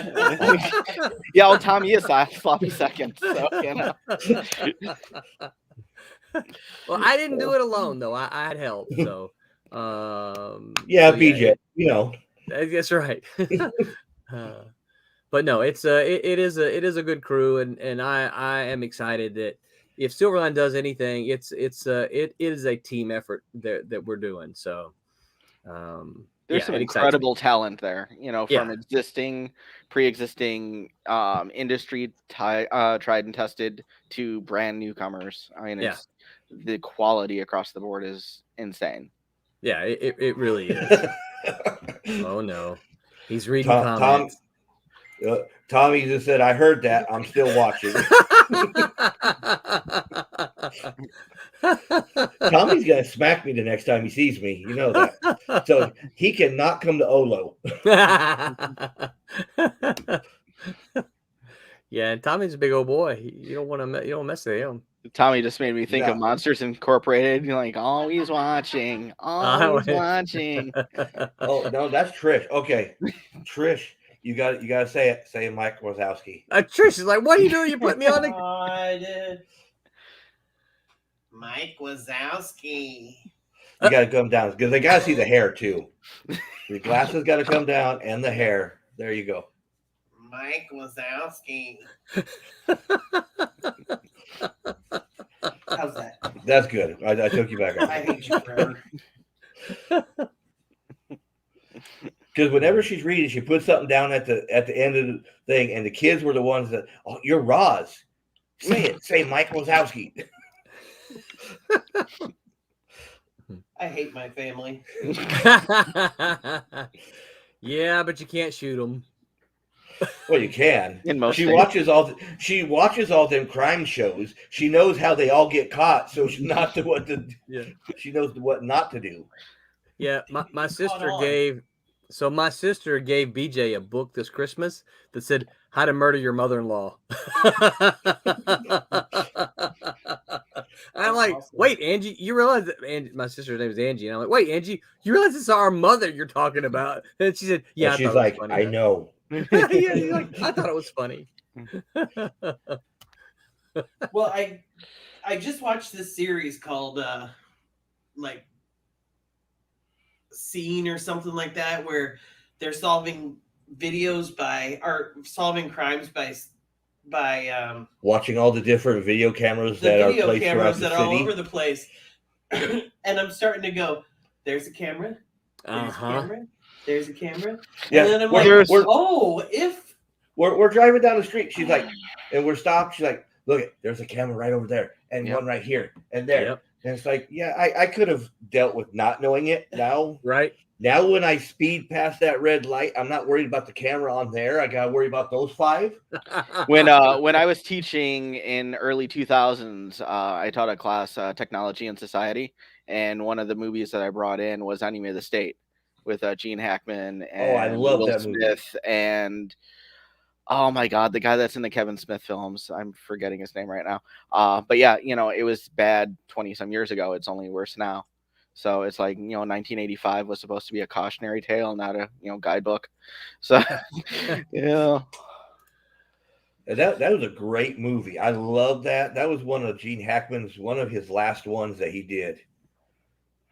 Yeah, well, Tommy is sloppy second. So, you know. Well, I didn't do it alone though. I had help. So, yeah, so BJ, you know. That's right. But no, it is a good crew, and I am excited that if Silverline does anything, it is a team effort that we're doing. So there's some incredible talent there, you know, from pre-existing industry tried and tested to brand newcomers. I mean, the quality across the board is insane. Yeah, it really is. Oh no, he's reading comments. Tommy just said, "I heard that. I'm still watching." Tommy's gonna smack me the next time he sees me. You know that, so he cannot come to Olo. Yeah, and Tommy's a big old boy. You don't mess with him. Tommy just made me think of Monsters Incorporated. You're like, always watching, always watching. Oh no, that's Trish. Okay, Trish, you got to say it. Say Mike Wazowski. Trish is like, what are you doing? You put me on the. I did. Mike Wazowski. You got to come down because they got to see the hair too. The glasses got to come down and the hair. There you go. Mike Wazowski. How's that? That's good. I took you back. I hate you forever. Because whenever she's reading, she puts something down at the end of the thing, and the kids were the ones that, oh, you're Roz. Say it. Say Mike Wazowski. I hate my family. Yeah, but you can't shoot them. Well, you can. She watches all them crime shows. She knows how they all get caught, so she knows what not to do. Yeah, my sister gave BJ a book this Christmas that said How to Murder Your Mother-in-Law. I'm like, wait, Angie, you realize that my sister's name is Angie, and I'm like, wait, Angie, you realize it's our mother you're talking about? And she said, yeah. And she's like, I know. Yeah, she's like, I thought it was funny. Well, I just watched this series called like Scene or something like that, where they're solving solving crimes by watching all the different video cameras that are placed throughout the city. All over the place. And I'm starting to go, there's a camera. There's a camera. There's a camera. Yeah. And then I'm if we're driving down the street, she's like, and we're stopped. She's like, look, there's a camera right over there, and one right here, and there. Yep. And it's like, yeah, I could have dealt with not knowing it now. Right. Now, when I speed past that red light, I'm not worried about the camera on there. I got to worry about those 5. When I was teaching in early 2000s, I taught a class, Technology and Society, and one of the movies that I brought in was Enemy of the State with Gene Hackman and I love Will that Smith movie. And oh my God, the guy that's in the Kevin Smith films. I'm forgetting his name right now. But yeah, you know, it was bad 20-some years ago. It's only worse now. So it's like, you know, 1985 was supposed to be a cautionary tale, not a, you know, guidebook. So yeah. That was a great movie. I love that. That was one of Gene Hackman's, one of his last ones that he did.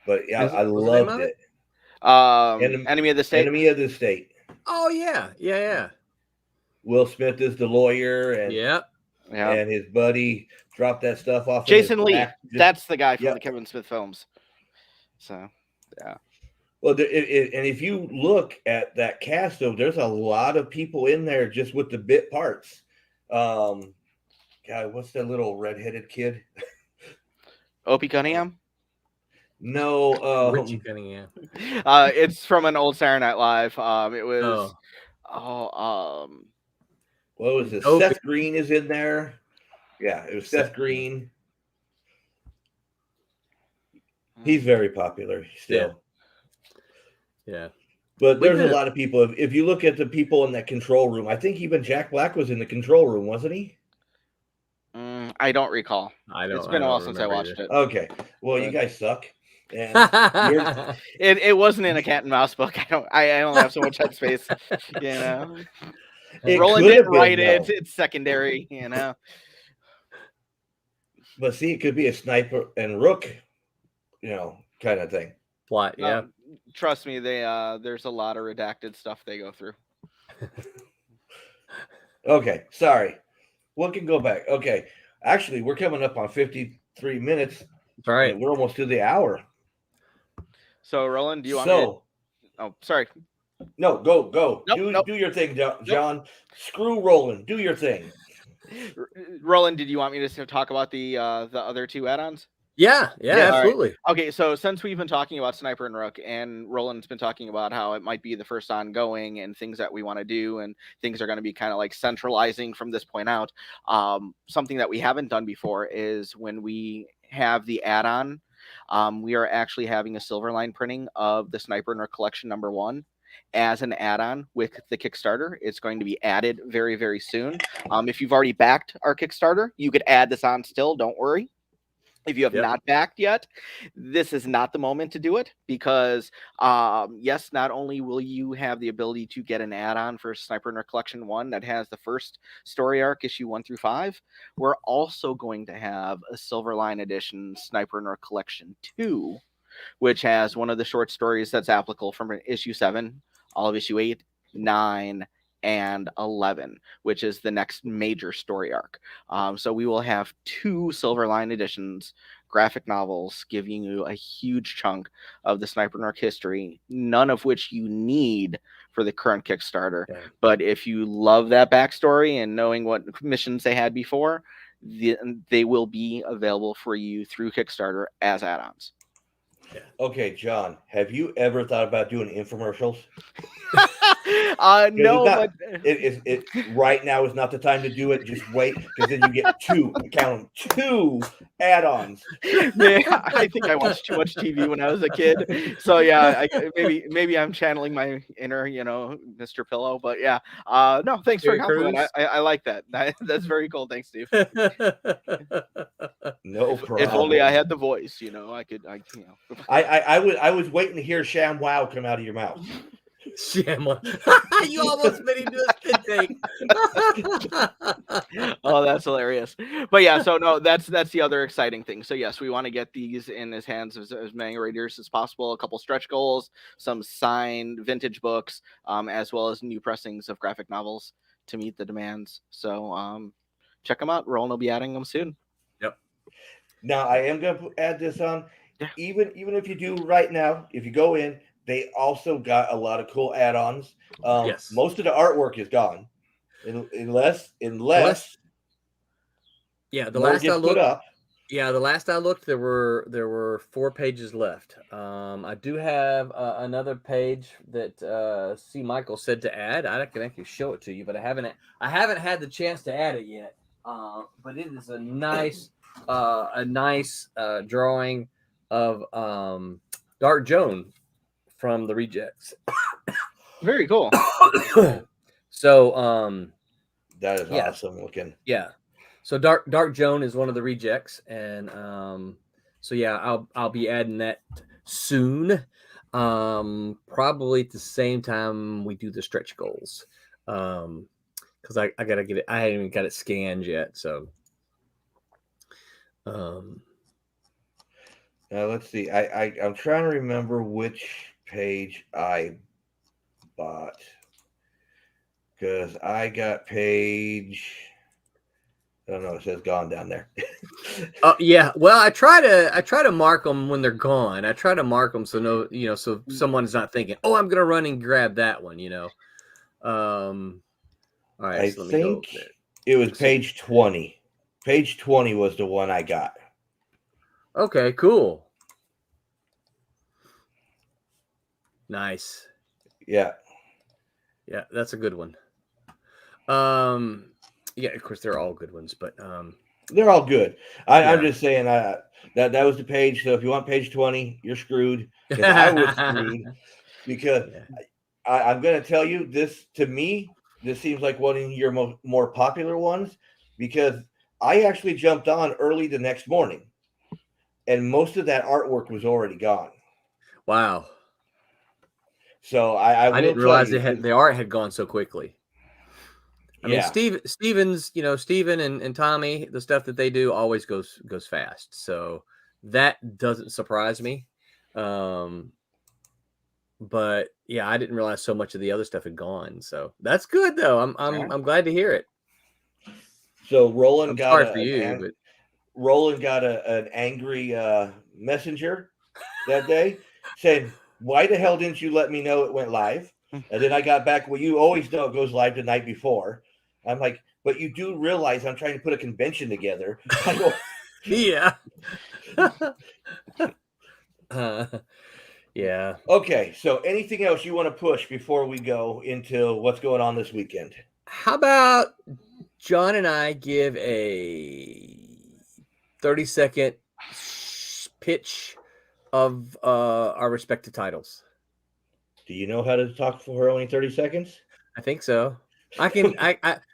But yeah, I What's the name loved of it. Enemy of the State. Enemy of the State. Oh yeah. Will Smith is the lawyer, and Yeah. and his buddy dropped that stuff off. Jason in his Lee. back. That's the guy from Yep. the Kevin Smith films. So, yeah. Well, and if you look at that cast, though, there's a lot of people in there just with the bit parts. God, what's that little redheaded kid? Opie Cunningham. No, Richie Cunningham. It's from an old Saturday Night Live. It was. What was this? Opie. Seth Green is in there. Yeah, it was Seth Green. He's very popular still. Yeah. But there's a lot of people. If you look at the people in that control room, I think even Jack Black was in the control room, wasn't he? I don't recall. It's been a while since I watched it. Okay. Well, you guys suck. And it wasn't in a cat and mouse book. I only have so much headspace. You know. Roland didn't write it. It's secondary. You know. But see, it could be a sniper and rook, kind of thing. Plot, yeah. Trust me, there's a lot of redacted stuff they go through. Okay, sorry. One can go back. Okay, actually, we're coming up on 53 minutes. That's right. We're almost to the hour. So, Roland, do you want me to... Oh, sorry. No, go. Nope. Do your thing, John. Nope. Screw Roland. Do your thing. Roland, did you want me to talk about the other two add-ons? Yeah, absolutely. Right. Okay, so since we've been talking about Sniper and Rook, and Roland's been talking about how it might be the first ongoing and things that we want to do, and things are going to be kind of like centralizing from this point out, something that we haven't done before is when we have the add-on, we are actually having a Silverline printing of the Sniper and Rook Collection #1 as an add-on with the Kickstarter. It's going to be added very, very soon. If you've already backed our Kickstarter, you could add this on still, don't worry. If you have not backed yet, this is not the moment to do it because, yes, not only will you have the ability to get an add-on for Sniper and Rook Collection 1 that has the first story arc, issue 1 through 5, we're also going to have a Silverline edition Sniper and Rook Collection 2, which has one of the short stories that's applicable from issue 7, all of issue 8, 9, and 11, which is the next major story arc. So we will have 2 Silverline editions, graphic novels, giving you a huge chunk of the Sniper and Rook history, none of which you need for the current Kickstarter. Yeah. But if you love that backstory and knowing what missions they had before, they will be available for you through Kickstarter as add-ons. Yeah. Okay, John, have you ever thought about doing infomercials? No, but it right now is not the time to do it. Just wait, because then you get 2 add-ons. Man, I think I watched too much TV when I was a kid. So yeah, maybe I'm channeling my inner, Mr. Pillow. But yeah, no, thanks for compliment. I like that. That's very cool. Thanks, Steve. No problem. If only I had the voice, I could. I was waiting to hear Sham Wow come out of your mouth. You almost made him do a spit take. Oh, that's hilarious. But yeah, so no, that's the other exciting thing. So yes, we want to get these in his hands as many readers as possible. A couple stretch goals, some signed vintage books, as well as new pressings of graphic novels to meet the demands. So check them out. Roland will be adding them soon. Yep. Now I am going to add this on. Yeah. Even if you do right now, if you go in. They also got a lot of cool add-ons. Yes. Most of the artwork is gone, unless yeah. The last I looked, there were 4 pages left. I do have another page that C. Michael said to add. I can actually show it to you, but I haven't had the chance to add it yet. But it is a nice drawing of Dark Joan from the Rejects. Very cool. So that is awesome looking. Yeah. So Dark Joan is one of the Rejects, and so yeah, I'll be adding that soon. Probably at the same time we do the stretch goals. Because I gotta get it. I haven't even got it scanned yet, so Let's see. I'm trying to remember which page I bought because I got page. I don't know. It says gone down there. Yeah. Well, I try to mark them when they're gone. I try to mark them so so someone's not thinking, oh, I'm gonna run and grab that one. All right. I So let me go over think there. it was page 20. Page 20 was the one I got. Okay. Cool. Nice. Yeah. Yeah, that's a good one. Yeah, of course they're all good ones, but they're all good. I'm yeah. just saying that was the page. So if you want page 20, you're screwed. Because I was screwed. Because Yeah. I'm going to tell you this. To me, this seems like one of your more popular ones because I actually jumped on early the next morning, and most of that artwork was already gone. Wow. So I will didn't tell realize you, the art had gone so quickly. I mean, yeah. Steven and Tommy, the stuff that they do always goes fast. So that doesn't surprise me. But yeah, I didn't realize so much of the other stuff had gone. So that's good though. I'm glad to hear it. So Roland I'm got sorry for you, but Roland got an angry messenger that day saying, "Why the hell didn't you let me know it went live?" And then I got back, well, you always know it goes live the night before. I'm like, but you do realize I'm trying to put a convention together. I go, yeah. Yeah. Okay, so anything else you want to push before we go into what's going on this weekend? How about John and I give a 30-second pitch of our respective titles? Do you know how to talk for only 30 seconds? I think so. I can.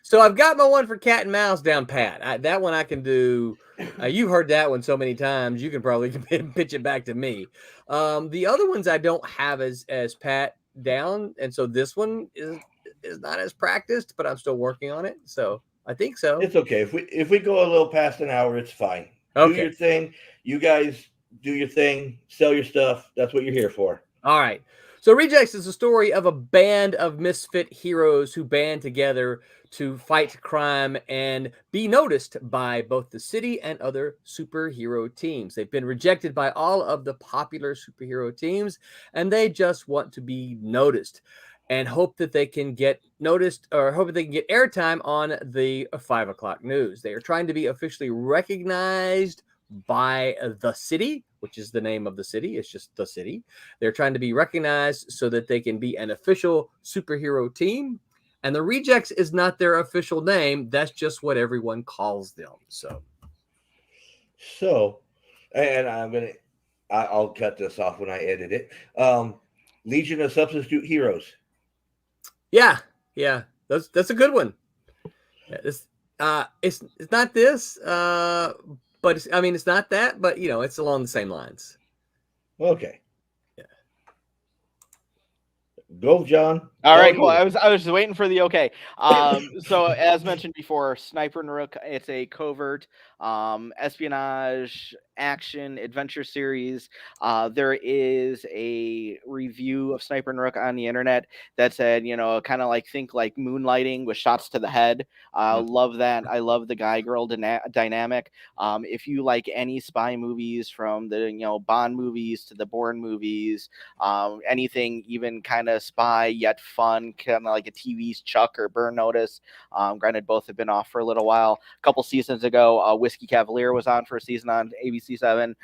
So I've got my one for cat and mouse down pat. That one I can do. You've heard that one so many times. You can probably pitch it back to me. The other ones I don't have as pat down, and so this one is not as practiced, but I'm still working on it. So I think so. It's okay. If we go a little past an hour, it's fine. Okay. Do your thing. You guys do your thing. Sell your stuff. That's what you're here for. All right. So Rejects is a story of a band of misfit heroes who band together to fight crime and be noticed by both the city and other superhero teams. They've been rejected by all of the popular superhero teams, and they just want to be noticed and hope that they can get noticed or hope that they can get airtime on the 5 o'clock news. They are trying to be officially recognized by the city, which is the name of the city. It's just the city. They're trying to be recognized so that they can be an official superhero team. And the Rejects is not their official name. That's just what everyone calls them. So, and I'll cut this off when I edit it. Legion of Substitute Heroes. Yeah. That's a good one. Yeah, it's not this, but it's not that, but it's along the same lines. Okay. Yeah. Go, John. All right, cool. I was just waiting for the okay. So as mentioned before, Sniper and Rook, it's a covert espionage action adventure series. There is a review of Sniper and Rook on the internet that said, kind of think like moonlighting with shots to the head. Love that. I love the guy girl dynamic. If you like any spy movies from the Bond movies to the Bourne movies, anything even kind of spy yet fun, kind of like a TV's Chuck or Burn Notice. Granted, both have been off for a little while. A couple seasons ago, Whiskey Cavalier was on for a season on ABC7.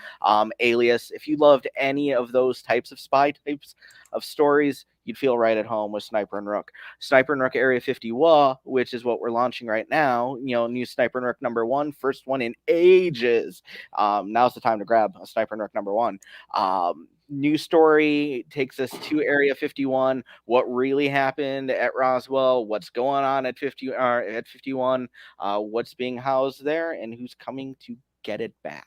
Alias. If you loved any of those types of spy types of stories, you'd feel right at home with Sniper and Rook. Sniper and Rook Area 51, which is what we're launching right now. New Sniper and Rook #1, first one in ages. Now's the time to grab a Sniper and Rook #1. New story takes us to Area 51. What really happened at Roswell? What's going on at 51? What's being housed there, and who's coming to get it back?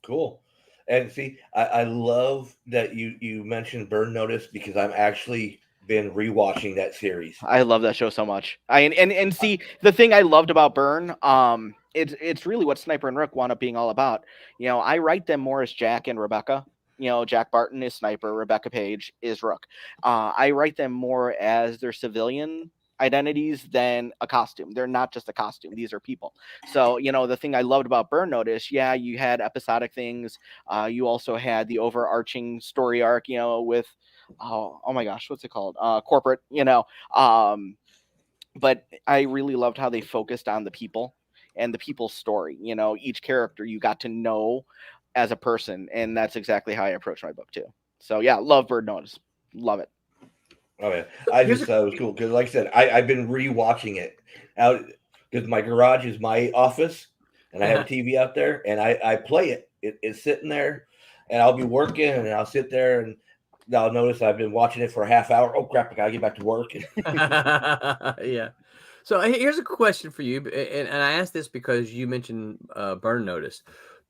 Cool. And see, I love that you mentioned Burn Notice because I'm actually been rewatching that series. I love that show so much. And see, the thing I loved about Burn, it's really what Sniper and Rook wound up being all about. I write them more as Jack and Rebecca. Jack Barton is Sniper, Rebecca Page is Rook. I write them more as their civilian identities than a costume. They're not just a costume. These are people. So, the thing I loved about Burn Notice, yeah, you had episodic things. You also had the overarching story arc, with, oh my gosh, what's it called? Corporate, but I really loved how they focused on the people and the people's story. Each character you got to know as a person, and that's exactly how I approach my book too. So yeah, love Bird Notice, love it. Oh yeah, I just thought it was cool because, like I said, I've been rewatching it out because my garage is my office, and I have a TV out there, and I play it. It's sitting there, and I'll be working, and I'll sit there, and I'll notice I've been watching it for a half hour. Oh crap! I gotta get back to work. Yeah. So here's a question for you, and I asked this because you mentioned Burn Notice.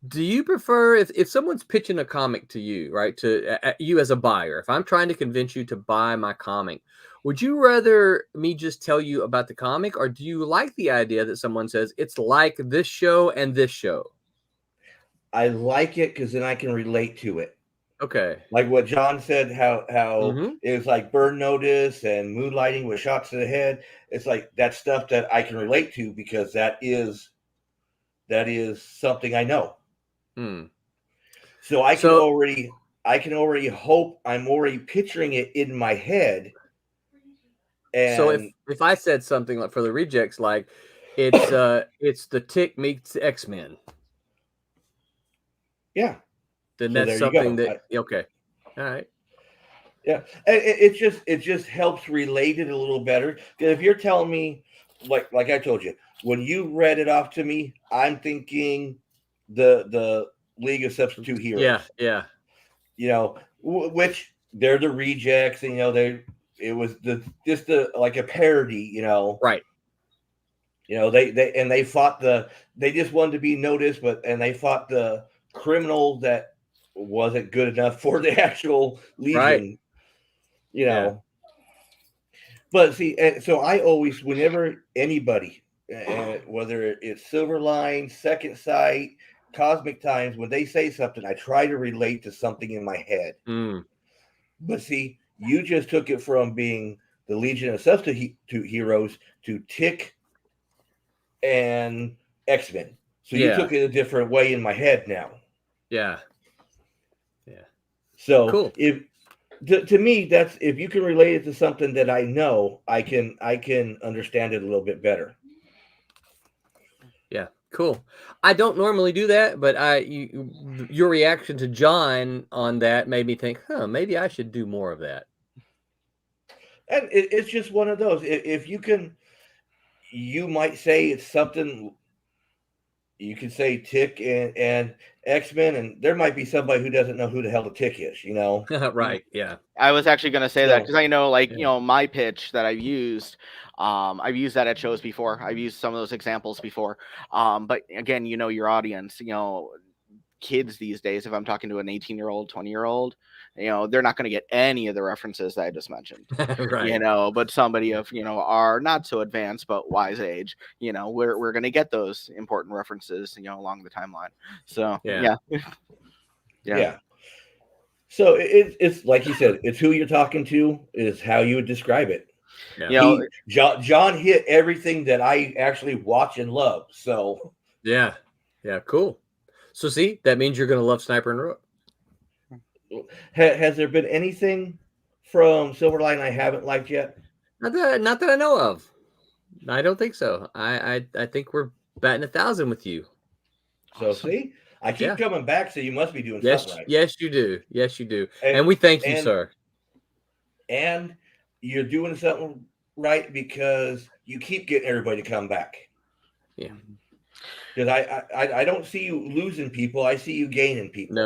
Do you prefer if someone's pitching a comic to you, right, to you as a buyer, if I'm trying to convince you to buy my comic, would you rather me just tell you about the comic, or do you like the idea that someone says it's like this show and this show? I like it because then I can relate to it. Okay. Like what John said, how it was like Burn Notice and Moonlighting with shots to the head. It's like that stuff that I can relate to because that is something I know. So I can already hope I'm already picturing it in my head. And so if I said something like for the rejects, like it's the Tick meets X-Men. Yeah. Then that's something that okay. All right. Yeah. It just helps relate it a little better. Because if you're telling me, like I told you, when you read it off to me, I'm thinking the League of Substitute Heroes. Yeah. Which they're the rejects, and it was just like a parody, Right. They fought they just wanted to be noticed, and they fought the criminal that wasn't good enough for the actual Legion, right. But see, so I always, whenever anybody, whether it's Silverline, Second Sight, Cosmic Times, when they say something, I try to relate to something in my head. But see, you just took it from being the Legion of Substitute Heroes to Tick and X-Men. So you took it a different way in my head now. Yeah. So cool. If to me, that's if you can relate it to something that I know, I can understand it a little bit better. Yeah, cool. I don't normally do that, but your reaction to John on that made me think, maybe I should do more of that. And it's just one of those. If you can, you might say it's something. You can say Tick and X-Men, and there might be somebody who doesn't know who the hell the Tick is, Right, yeah. I was actually going to say that because I know, my pitch that I've used that at shows before. I've used some of those examples before. But again, your audience, kids these days, if I'm talking to an 18-year-old, 20-year-old, they're not going to get any of the references that I just mentioned. Right. But somebody of, our not so advanced but wise age, we're going to get those important references, along the timeline. So yeah. So it's like you said, it's who you're talking to, is how you would describe it. Yeah. John hit everything that I actually watch and love. So yeah, cool. So see, that means you're going to love Sniper and Rook. Has there been anything from Silverline I haven't liked yet? Not that I know of. I don't think so. I think we're batting 1,000 with you. So awesome. See, I keep coming back, so you must be doing something right. Yes, you do. And we thank you, sir. And you're doing something right because you keep getting everybody to come back. Yeah. Because I don't see you losing people. I see you gaining people.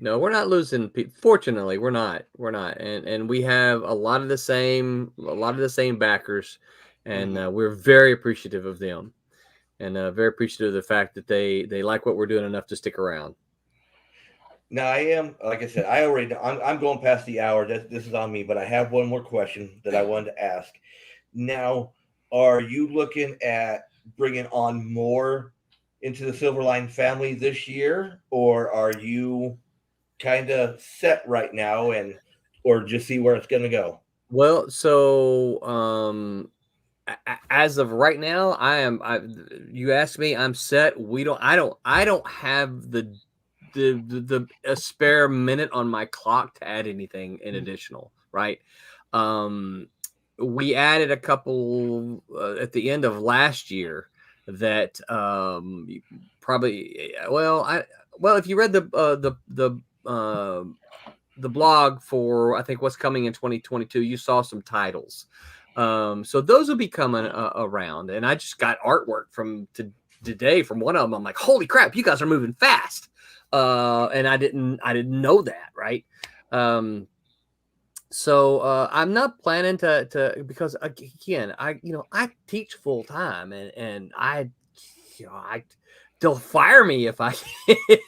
No, we're not losing people. Fortunately, we're not. And we have a lot of the same backers, and we're very appreciative of them, and very appreciative of the fact that they like what we're doing enough to stick around. Now I am, like I said, I'm going past the hour. This is on me, but I have one more question that I wanted to ask. Now, are you looking at bringing on more into the Silverline family this year, or are you kind of set right now, or just see where it's going to go? Well, so as of right now, you asked me, I'm set. I don't have the a spare minute on my clock to add anything in additional, right? We added a couple at the end of last year that probably if you read the blog for I think what's coming in 2022, you saw some titles. So those will be coming around, and I just got artwork from today from one of them. I'm like, holy crap, you guys are moving fast, and I didn't know that, right? So I'm not planning to because again, I teach full time, and they'll fire me if I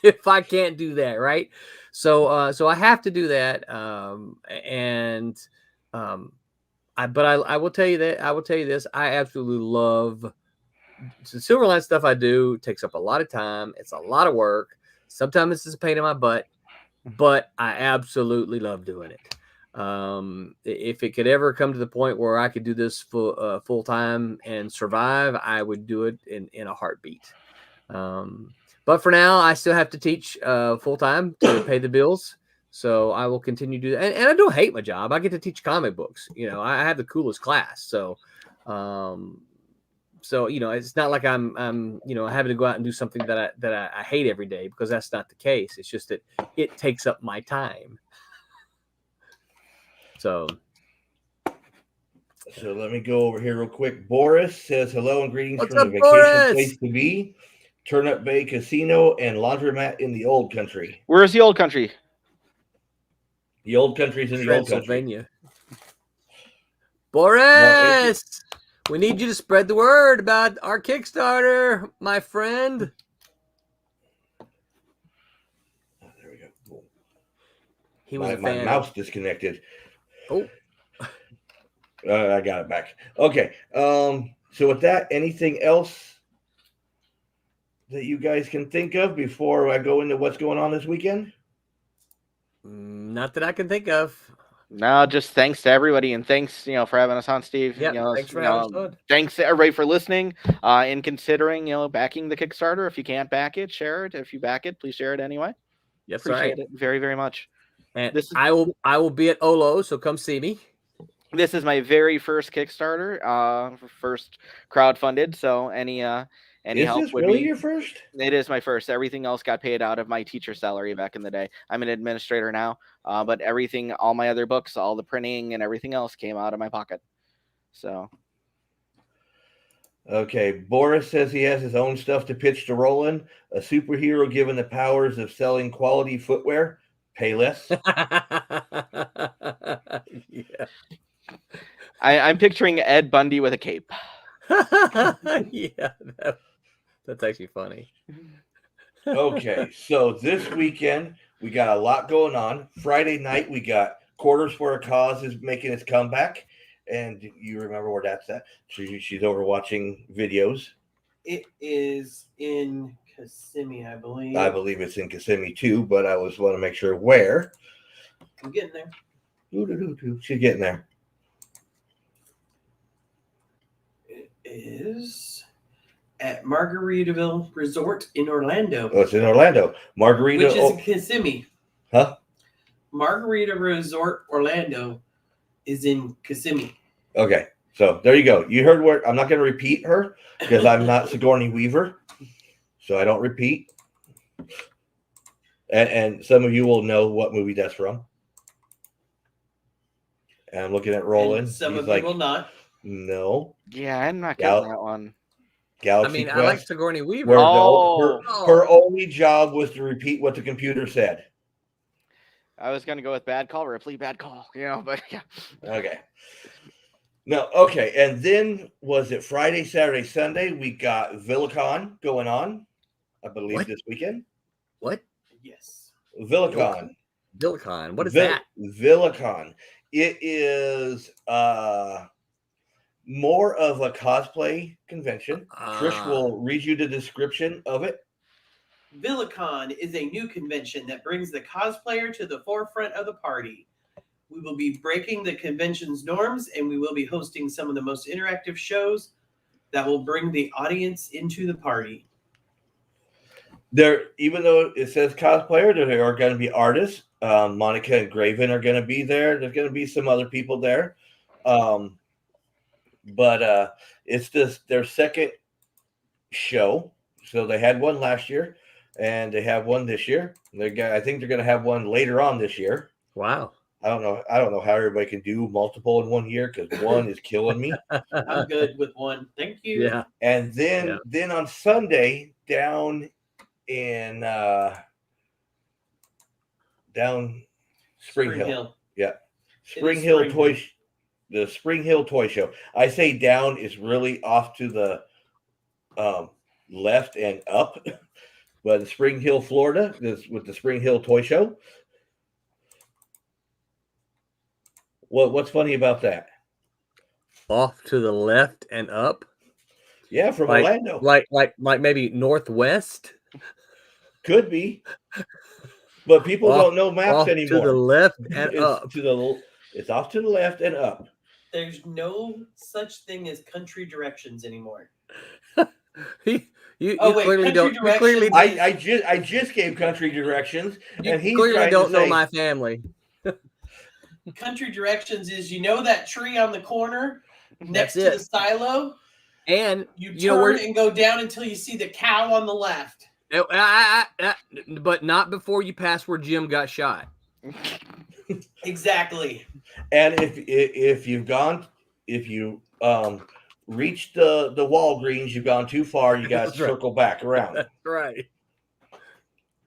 if I can't do that, right? So I have to do that, I will tell you this. I absolutely love the Silverline stuff I do. It takes up a lot of time. It's a lot of work. Sometimes it's just a pain in my butt, but I absolutely love doing it. If it could ever come to the point where I could do this full time and survive, I would do it in a heartbeat. But for now, I still have to teach full time to pay the bills. So I will continue to do that. And I don't hate my job. I get to teach comic books. I have the coolest class. So, it's not like I'm having to go out and do something that I hate every day, because that's not the case. It's just that it takes up my time. So let me go over here real quick. Boris says hello and greetings What's from up, the vacation Boris? place to be, Turnip Bay Casino and Laundromat in the Old Country. Where's the Old Country? The Old Country's in the Old Country. Pennsylvania. Boris, we need you to spread the word about our Kickstarter, my friend. There we go. Cool. He was my mouse disconnected. Oh. I got it back. Okay. So with that, anything else that you guys can think of before I go into what's going on this weekend? Not that I can think of. No, just thanks to everybody, and thanks, for having us on, Steve. Yeah, thanks for having us on. Thanks to everybody for listening, and considering, backing the Kickstarter. If you can't back it, share it. If you back it, please share it anyway. Yes, appreciate it very, very much. And I will be at Olo, so come see me. This is my very first Kickstarter, first crowdfunded. So any help would really be your first? It is my first. Everything else got paid out of my teacher salary back in the day. I'm an administrator now, but everything, all my other books, all the printing and everything else came out of my pocket. So. Okay, Boris says he has his own stuff to pitch to Roland. A superhero given the powers of selling quality footwear. Pay less. Yeah. I'm picturing Ed Bundy with a cape. Yeah, that's actually funny. Okay, so this weekend we got a lot going on. Friday night we got Quarters for a Cause is making its comeback, and you remember where that's at? She's over watching videos. It is in Kissimmee, I believe. I believe it's in Kissimmee too, but I want to make sure where. I'm getting there. She's getting there. It is at Margaritaville Resort in Orlando. Oh, it's in Orlando. Margarita. Which is in Kissimmee. Huh? Margarita Resort Orlando is in Kissimmee. Okay. So there you go. You heard what I'm not going to repeat her because I'm not Sigourney Weaver. So I don't repeat. And some of you will know what movie that's from. And I'm looking at Roland. And some He's of like, you will not. No. Yeah, I'm not getting that one. Galaxy Quest, I like Sigourney Weaver. Where her only job was to repeat what the computer said. I was going to go with Bad Call, Ripley, Bad Call, but yeah. Okay. No, okay. And then was it Friday, Saturday, Sunday? We got VillaCon going on, I believe, this weekend. What? Yes. Villicon. Villicon. What is that? Villicon. It is more of a cosplay convention. Trish will read you the description of it. Villicon is a new convention that brings the cosplayer to the forefront of the party. We will be breaking the convention's norms, and we will be hosting some of the most interactive shows that will bring the audience into the party. There, even though it says cosplayer, there are going to be artists. Monica and Graven are going to be there. There's going to be some other people there. But it's just their second show. So they had one last year, and they have one this year. I think they're going to have one later on this year. Wow. I don't know how everybody can do multiple in 1 year because one is killing me. I'm good with one. Thank you. Yeah. And then on Sunday down in Spring Hill. Yeah. Spring Hill the Spring Hill Toy Show. I say down is really off to the left and up. But in Spring Hill, Florida, with the Spring Hill Toy Show. What's funny about that? Off to the left and up? Yeah, from Orlando. Like maybe northwest? Could be. But people don't know maps anymore. To the left and up. It's off to the left and up. There's no such thing as country directions anymore. You clearly don't. You clearly, I just gave country directions, and he clearly don't know my family. Country directions is that tree on the corner next to the silo, and you turn and go down until you see the cow on the left. But not before you pass where Jim got shot. Exactly. And if you reach the Walgreens, you've gone too far. You got to circle back around. That's right.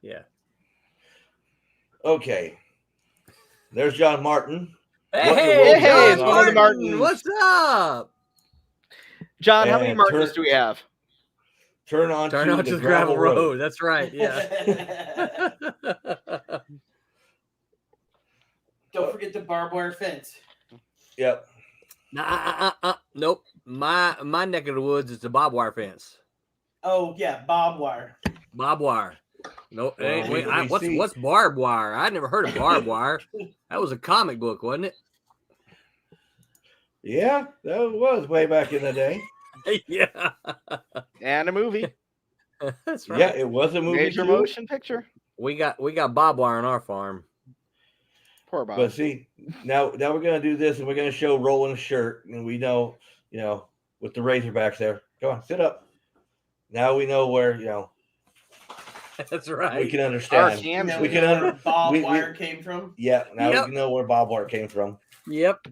Yeah. Okay. There's John Martin. Hey, John Martin. What's up? John, how many Martins do we have? Turn on to the gravel road. That's right. Yeah. Don't forget the barbed wire fence. Yep. Nope. My neck of the woods is the barbed wire fence. Oh yeah, barbed wire. Barbed wire. No, what's barbed wire? I never heard of barbed wire. That was a comic book, wasn't it? Yeah, that was way back in the day. Yeah, and a movie. That's right. Yeah, it was a movie. Major motion picture. We got barbed wire on our farm. Poor Bob. But see, now we're gonna do this, and we're gonna show Roland's shirt, and we know, with the Razorbacks there. Go on, sit up. Now we know where That's right. We can understand. We can understand where barbed wire came from. Yeah, now we know where barbed wire came from. Yep.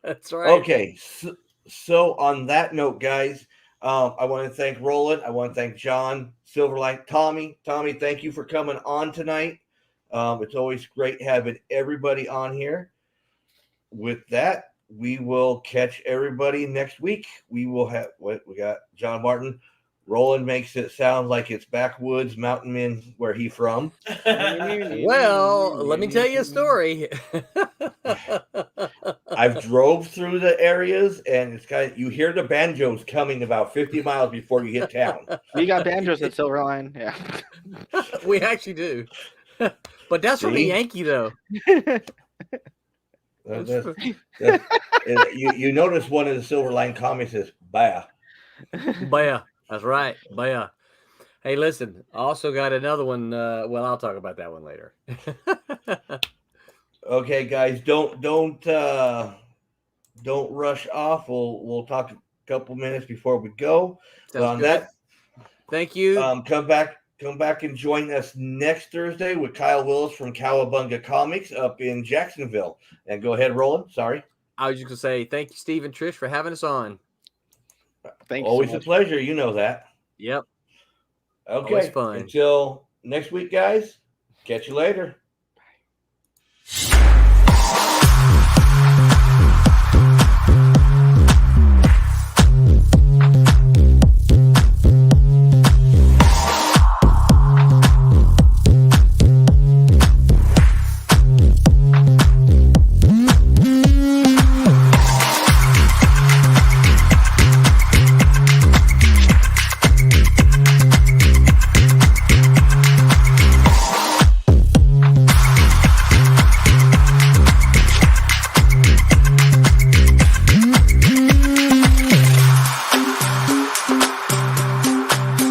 That's right. Okay, so on that note, guys, I want to thank Roland. I want to thank John, Silverline, Tommy. Tommy, thank you for coming on tonight. It's always great having everybody on here. With that, we will catch everybody next week. We will have we got John Martin. Roland makes it sound like it's backwoods mountain men where he from. Well, let me tell you a story. I've drove through the areas, and it's you hear the banjos coming about 50 miles before you hit town. We got banjos at Silverline. Yeah, we actually do. But that's from a Yankee, though. You notice one of the Silverline comics is "Bah." Bah. That's right. Bah. Hey, listen. I also got another one. I'll talk about that one later. Okay, guys, don't rush off. We'll talk a couple minutes before we go. On that, thank you. Come back and join us next Thursday with Kyle Willis from Cowabunga Comics up in Jacksonville. And go ahead, Roland. Sorry. I was just gonna say thank you, Steve and Trish, for having us on. Thank you. Always a pleasure. You know that. Yep. Okay. Always fun. Until next week, guys. Catch you later.